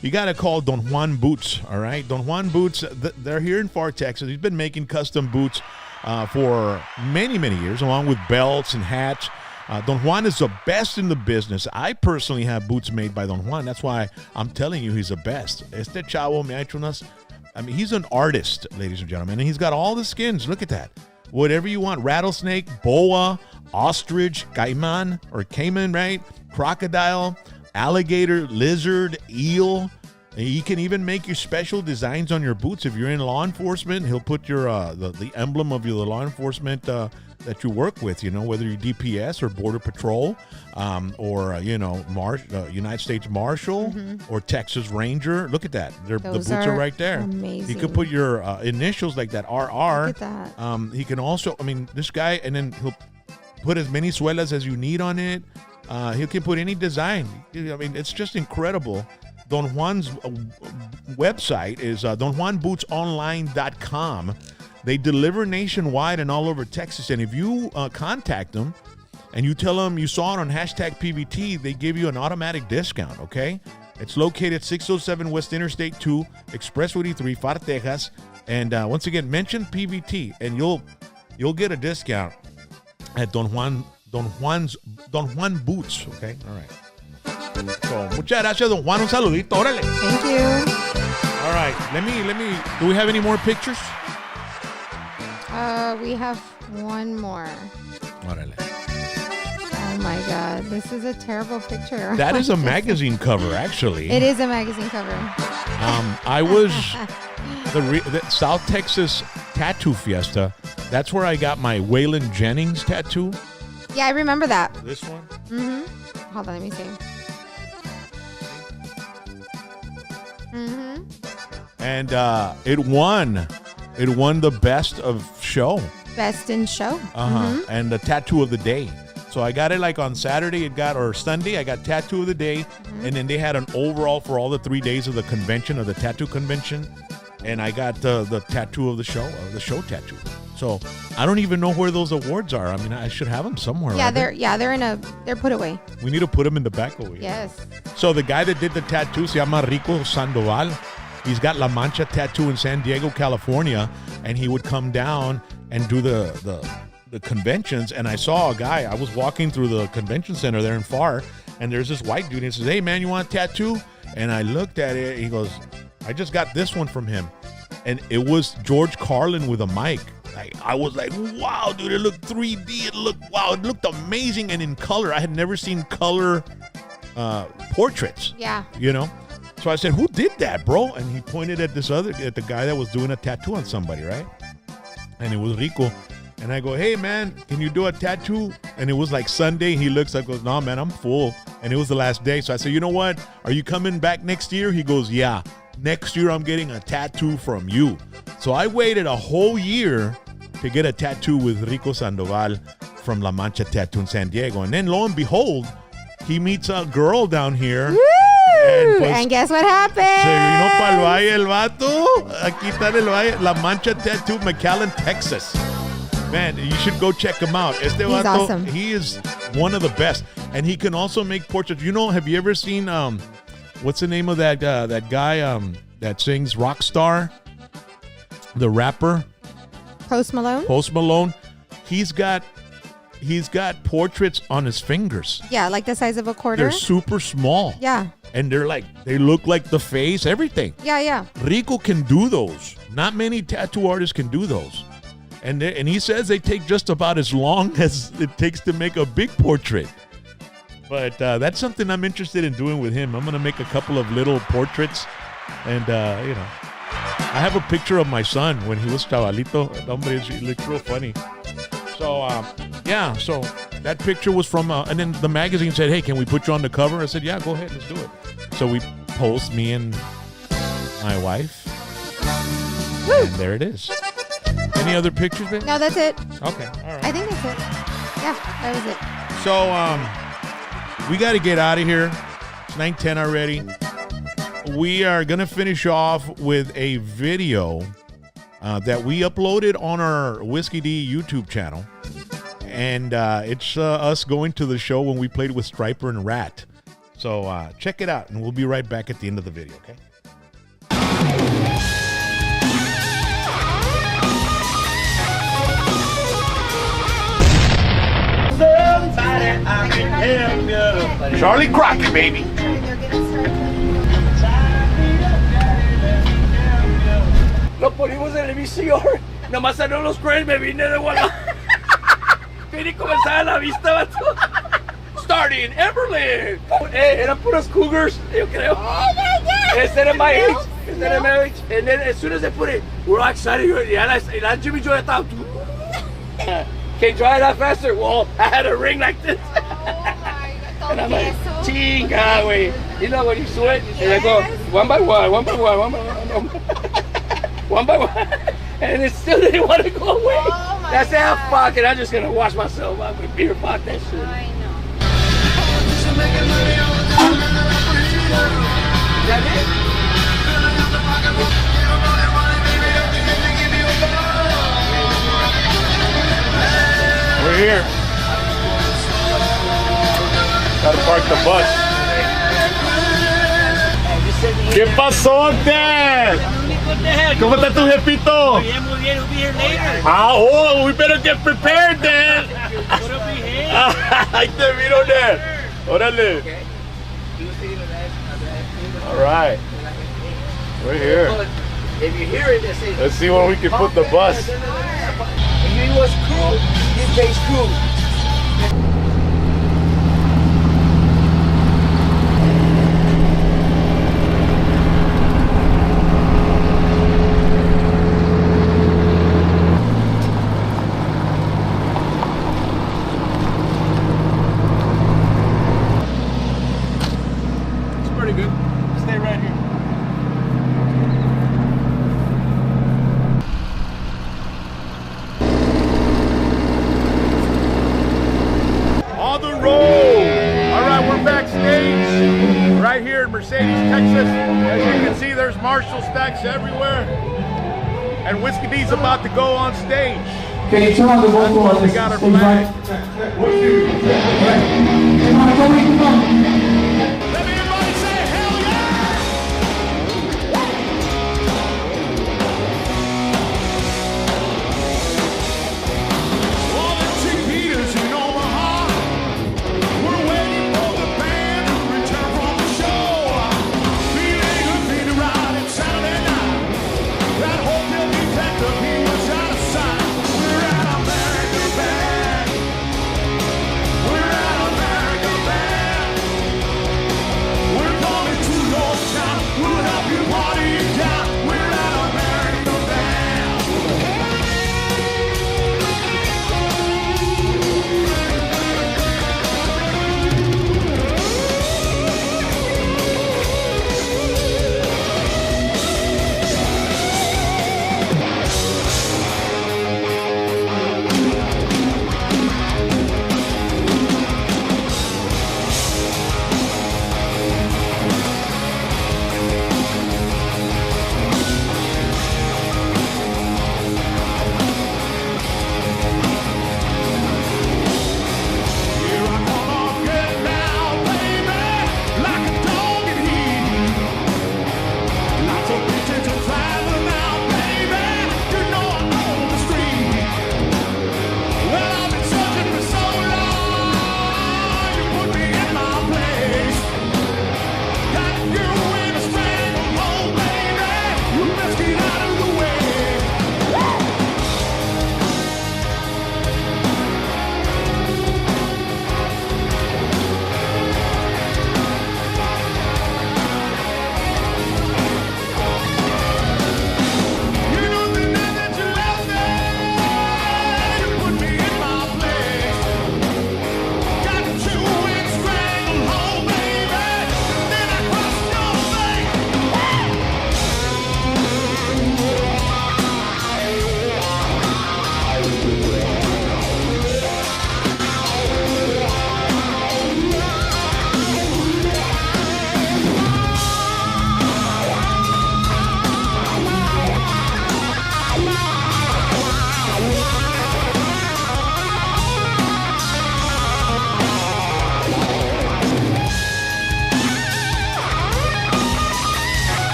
you got to call Don Juan Boots, all right? Don Juan Boots, they're here in Far Texas. He's been making custom boots for many, many years, along with belts and hats. Don Juan is the best in the business. I personally have boots made by Don Juan. That's why I'm telling you he's the best. Este chavo me ha hecho unas... I mean, he's an artist, ladies and gentlemen, and he's got all the skins. Look at that. Whatever you want. Rattlesnake, boa, ostrich, caiman, right? Crocodile, alligator, lizard, eel. He can even make you special designs on your boots. If you're in law enforcement, he'll put your the emblem of your law enforcement that you work with, whether you're DPS or Border Patrol, or United States Marshal or Texas Ranger. Look at that. The boots are right there. Amazing. He could put your initials like that, RR. Look at that. He can also, this guy, and then he'll put as many suelas as you need on it. He can put any design. It's just incredible. Don Juan's website is DonJuanBootsOnline.com. They deliver nationwide and all over Texas. And if you contact them and you tell them you saw it on #PVT, they give you an automatic discount, okay? It's located 607 West Interstate 2, Expressway 3, Far, Texas. And once again, mention PVT and you'll get a discount at Don Juan Boots, okay? All right. So, muchas gracias, Don Juan. Un saludito. Órale. Thank you. All right. Let me. Do we have any more pictures? We have one more. Órale. Oh my God, this is a terrible picture. That is a magazine cover, actually. It is a magazine cover. I was the South Texas Tattoo Fiesta. That's where I got my Waylon Jennings tattoo. Yeah, I remember that. This one. Mm-hmm. Hold on, let me see. Mm-hmm. And it won the best of show. Best in show. And the tattoo of the day. So I got it like on Saturday, or Sunday, I got tattoo of the day. And then they had an overall for all the 3 days of the convention, of the tattoo convention. And I got the tattoo of the show tattoo. So I don't even know where those awards are. I mean, I should have them somewhere. Yeah, right? they're put away. We need to put them in the back away. Yes. So the guy that did the tattoo se llama Rico Sandoval. He's got La Mancha tattoo in San Diego, California, and he would come down and do the conventions. And I saw a guy. I was walking through the convention center there in Far, And there's this white dude, and he says, hey, man, you want a tattoo? And I looked at it, and he goes, I just got this one from him. And it was George Carlin with a mic. I was like, wow, dude, it looked 3D. It looked amazing and in color. I had never seen color portraits. Yeah. You know? So I said, who did that, bro? And he pointed at the guy that was doing a tattoo on somebody, right? And it was Rico. And I go, hey, man, can you do a tattoo? And it was like Sunday. He looks like, goes, no, man, I'm full. And it was the last day. So I said, you know what? Are you coming back next year? He goes, yeah. Next year, I'm getting a tattoo from you. So I waited a whole year to get a tattoo with Rico Sandoval from La Mancha Tattoo in San Diego. And then, lo and behold, he meets a girl down here. Woo! And guess what happened? Se vino pa'l valle el vato. Aquí está en el valle. La Mancha Tattoo, McAllen, Texas. Man, you should go check him out. Este He's vato, awesome. He is one of the best. And he can also make portraits. You know, have you ever seen, what's the name of that guy that sings Rockstar? The rapper? Post Malone? Post Malone. He's got portraits on his fingers. Yeah, like the size of a quarter. They're super small. Yeah. And they look like the face, everything. Yeah. Rico can do those. Not many tattoo artists can do those. And he says they take just about as long as it takes to make a big portrait. But that's something I'm interested in doing with him. I'm going to make a couple of little portraits. And, I have a picture of my son when he was chavalito. Hombre, he looked real funny. So, so that picture was from, and then the magazine said, hey, can we put you on the cover? I said, yeah, go ahead, let's do it. So we post me and my wife. Woo! And there it is. Any other pictures, babe? No, that's it. Okay, all right. I think that's it. Yeah, that was it. So, we got to get out of here. It's 9:10 already. We are going to finish off with a video that we uploaded on our Whiskey D YouTube channel. And it's us going to the show when we played with Striper and Rat. So check it out, and we'll be right back at the end of the video, okay? Charlie Crockett, baby. Lo ponimos en el visor. Nomás salió los cranes, me vine de Guadalajara. Vine y comenzaba la vista, vato. Starting Everly. Eran puros cougars, yo creo. Oh my God! Este era my age. Este era my age. And then as soon as they put it, we're all excited. And Jimmy Joy estaba. Can you try that faster? Well, I had a ring like this. Oh my God. And I'm like, chinga, güey. You know when you sweat, and I go one by one. One by one, and it still didn't want to go away. Oh my I said, God. fuck it, I'm just gonna wash myself out with beer, fuck that shit. I know. We're here. Gotta park the bus. ¿Qué pasó, Dad? ¿Cómo está tu jefito? Muy bien, we'll be here later. We better get prepared, Dad. Ahí te miro, Dad. Órale. All right. We're here. If you hear it, Let's see where we can put the bus. If he was cool, you face cool. Marshall stacks everywhere, and Whiskey D's about to go on stage. Okay, turn on the vocal on We this got our stage flag. right. Come on, come on. Let everybody say hell yeah! All the chiquitas in Omaha, we're waiting for the band.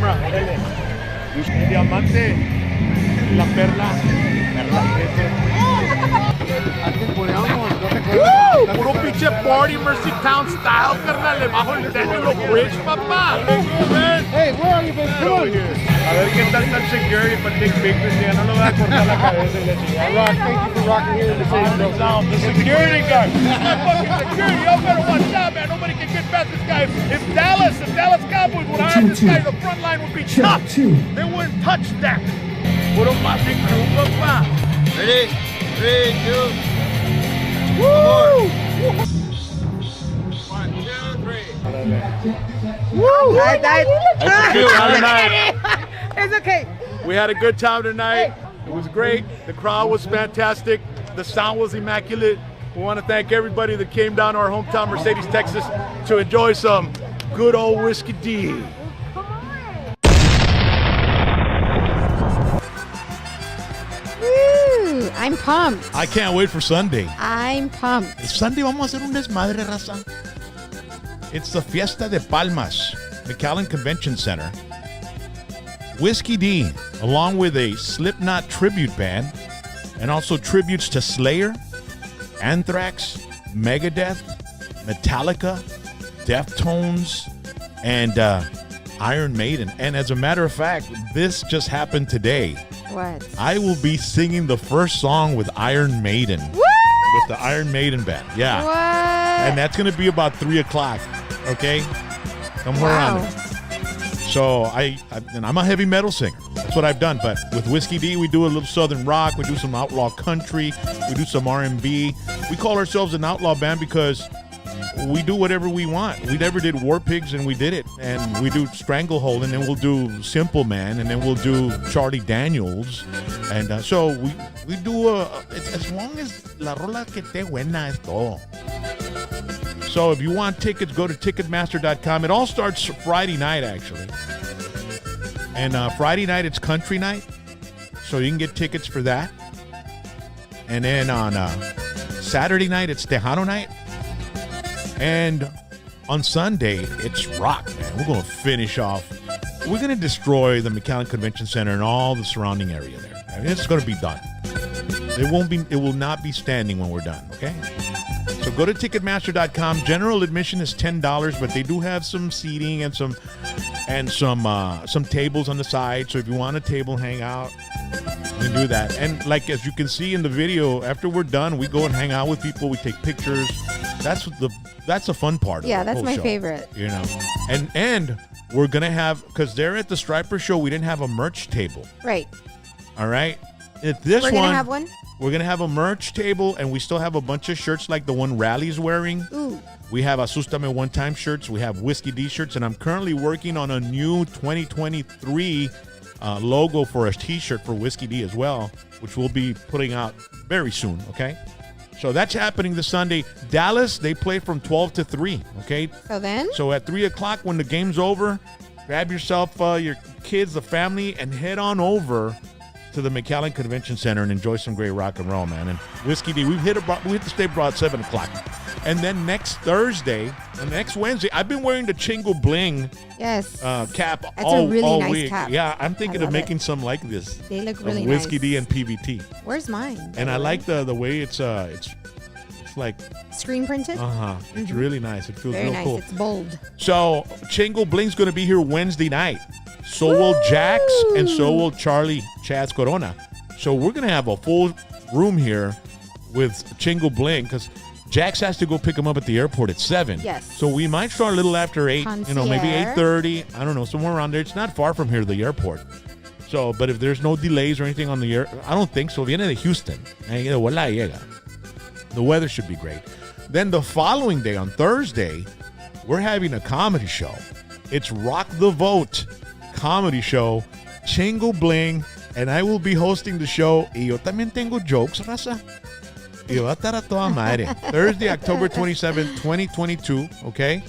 Sombra. El diamante, la perla. Puro pinche party, Mercy Town style, carnal. Le bajo el Daniel Bridge, papá. Hey, where are you, baby? Come on. A ver qué tal está security para take pictures. Ya no lo voy a cortar la cabeza. Rock, thank you for rocking here in the city. The security guard. This is my fucking security. Y'all better watch out, man. Nobody can get past this guy. If Dallas Cowboys would hire this guy, the front line would be tough. They wouldn't touch that. Puro Motley Crue, papá. Ready? 3, 2. Woo! 1, 2, 3. Woo! It's okay. We had a good time tonight. It was great. The crowd was fantastic. The sound was immaculate. We want to thank everybody that came down to our hometown, Mercedes, Texas, to enjoy some good old whiskey D. Woo! I'm pumped. I can't wait for Sunday. I'm pumped. Sunday vamos a hacer un desmadre, raza. It's the Fiesta de Palmas, McAllen Convention Center. Whiskey D, along with a Slipknot tribute band, and also tributes to Slayer, Anthrax, Megadeth, Metallica, Deftones, and Iron Maiden. And as a matter of fact, this just happened today. What? I will be singing the first song with Iron Maiden. What? With the Iron Maiden band. Yeah. What? And that's going to be about 3 o'clock. Okay? Come Wow. around. So and I'm a heavy metal singer. That's what I've done. But with Whiskey D, we do a little southern rock. We do some outlaw country. We do some R&B. We call ourselves an outlaw band because we do whatever we want. We never did War Pigs, and we did it. And we do Stranglehold, and then we'll do Simple Man, and then we'll do Charlie Daniels. And so we do as long as la rola que te buena es todo. So if you want tickets, go to Ticketmaster.com. It all starts Friday night, actually. And Friday night, it's country night. So you can get tickets for that. And then on Saturday night, it's Tejano night. And on Sunday, it's rock, man. We're going to finish off. We're going to destroy the McAllen Convention Center and all the surrounding area there. I mean, it's going to be done. It will not be standing when we're done, okay? So go to Ticketmaster.com. General admission is $10, but they do have some seating and some tables on the side. So if you want a table, hang out, you can do that. And like as you can see in the video, after we're done, we go and hang out with people. We take pictures. That's the fun part. Yeah, of the that's whole my show, favorite. You know, and we're gonna have, because they're at the Striper show, we didn't have a merch table. Right. All right. We're gonna have one. We're going to have a merch table, and we still have a bunch of shirts like the one Rally's wearing. Ooh. We have ASUSTAME one-time shirts. We have Whiskey D shirts, and I'm currently working on a new 2023 logo for a T-shirt for Whiskey D as well, which we'll be putting out very soon, okay? So that's happening this Sunday. Dallas, they play from 12 to 3, okay? So at 3 o'clock when the game's over, grab yourself, your kids, the family, and head on over to the McAllen Convention Center and enjoy some great rock and roll, man. And Whiskey D, we hit the state broad 7 o'clock. And then next Thursday and next Wednesday, I've been wearing the Chingo Bling cap That's all a really nice week. cap. Yeah, I'm thinking of making it. some like this. They look really Whiskey nice. D and PBT. Where's mine? And I like the way it's like screen printed. It's really nice. It feels very real nice. cool. It's bold. So Chingo Bling's going to be here Wednesday night. So will Jax, and so will Charlie Chaz Corona. So we're going to have a full room here with Chingo Bling because Jax has to go pick him up at the airport at 7. Yes. So we might start a little after 8, Concierge. maybe 8:30. I don't know, somewhere around there. It's not far from here, the airport. So, but if there's no delays or anything on the air, I don't think so. Viene de Houston. The weather should be great. Then the following day, on Thursday, we're having a comedy show. It's Rock the Vote comedy show, Chingo Bling, and I will be hosting the show. Y yo también tengo jokes, raza. Y va a estar a toda madre. Thursday, October 27th, 2022, okay?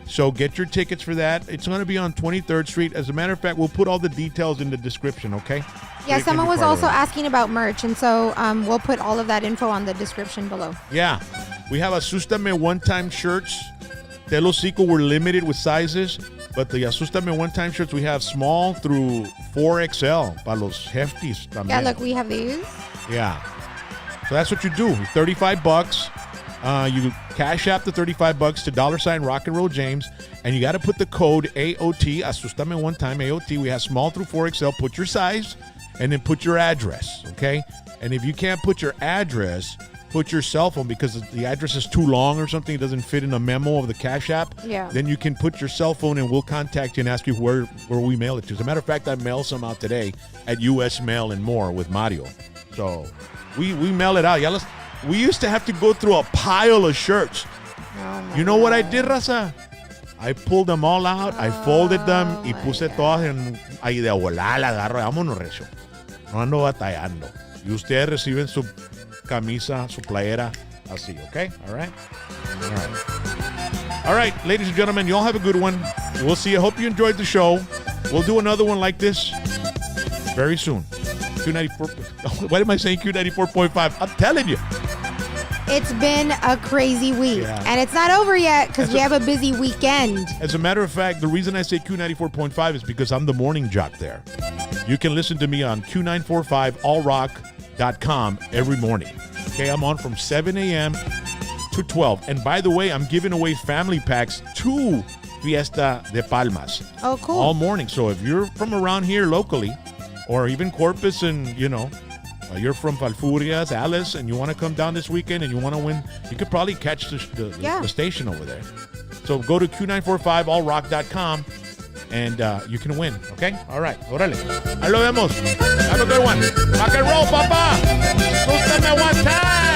So get your tickets for that. It's going to be on 23rd Street. As a matter of fact, we'll put all the details in the description, okay? Yeah, someone was also asking about merch, and so we'll put all of that info on the description below. Yeah. We have ASUSTAME one-time shirts. Telocico, we're limited with sizes. But the Asustame one-time shirts, we have small through 4XL. Para los hefties también. Yeah, look, we have these. Yeah. So that's what you do. $35. You cash app the $35 to $RocknRollJames, and you got to put the code AOT, Asustame one time, AOT. We have small through 4XL. Put your size, and then put your address, okay? And if you can't put your address, put your cell phone, because the address is too long or something, it doesn't fit in a memo of the cash app. Yeah. Then you can put your cell phone, and we'll contact you and ask you where we mail it to. As a matter of fact, I mailed some out today at U.S.Mail and more with Mario. So we mail it out. Yeah, we used to have to go through a pile of shirts. You know what I did, Raza? I pulled them all out, I folded them, y puse todas en ahí de volar, la agarro, vámonos, recio. No ando batallando. Y ustedes reciben su camisa, su playera, así, okay? All right? All right. All right, ladies and gentlemen, you all have a good one. We'll see you. Hope you enjoyed the show. We'll do another one like this very soon. Q94. What am I saying? Q94.5. I'm telling you. It's been a crazy week, and it's not over yet because we have a busy weekend. As a matter of fact, the reason I say Q94.5 is because I'm the morning jock there. You can listen to me on Q945allrock.com every morning. Okay, I'm on from 7 a.m. to 12. And by the way, I'm giving away family packs to Fiesta de Palmas. Oh, cool. All morning. So if you're from around here locally, or even Corpus, and you're from Falfurrias, Alice, and you want to come down this weekend and you want to win, you could probably catch the station over there. So go to Q945allrock.com and you can win. Okay? All right. Órale. Ahí lo vemos. Have a good one. Rock and roll, papá. Asústame one time.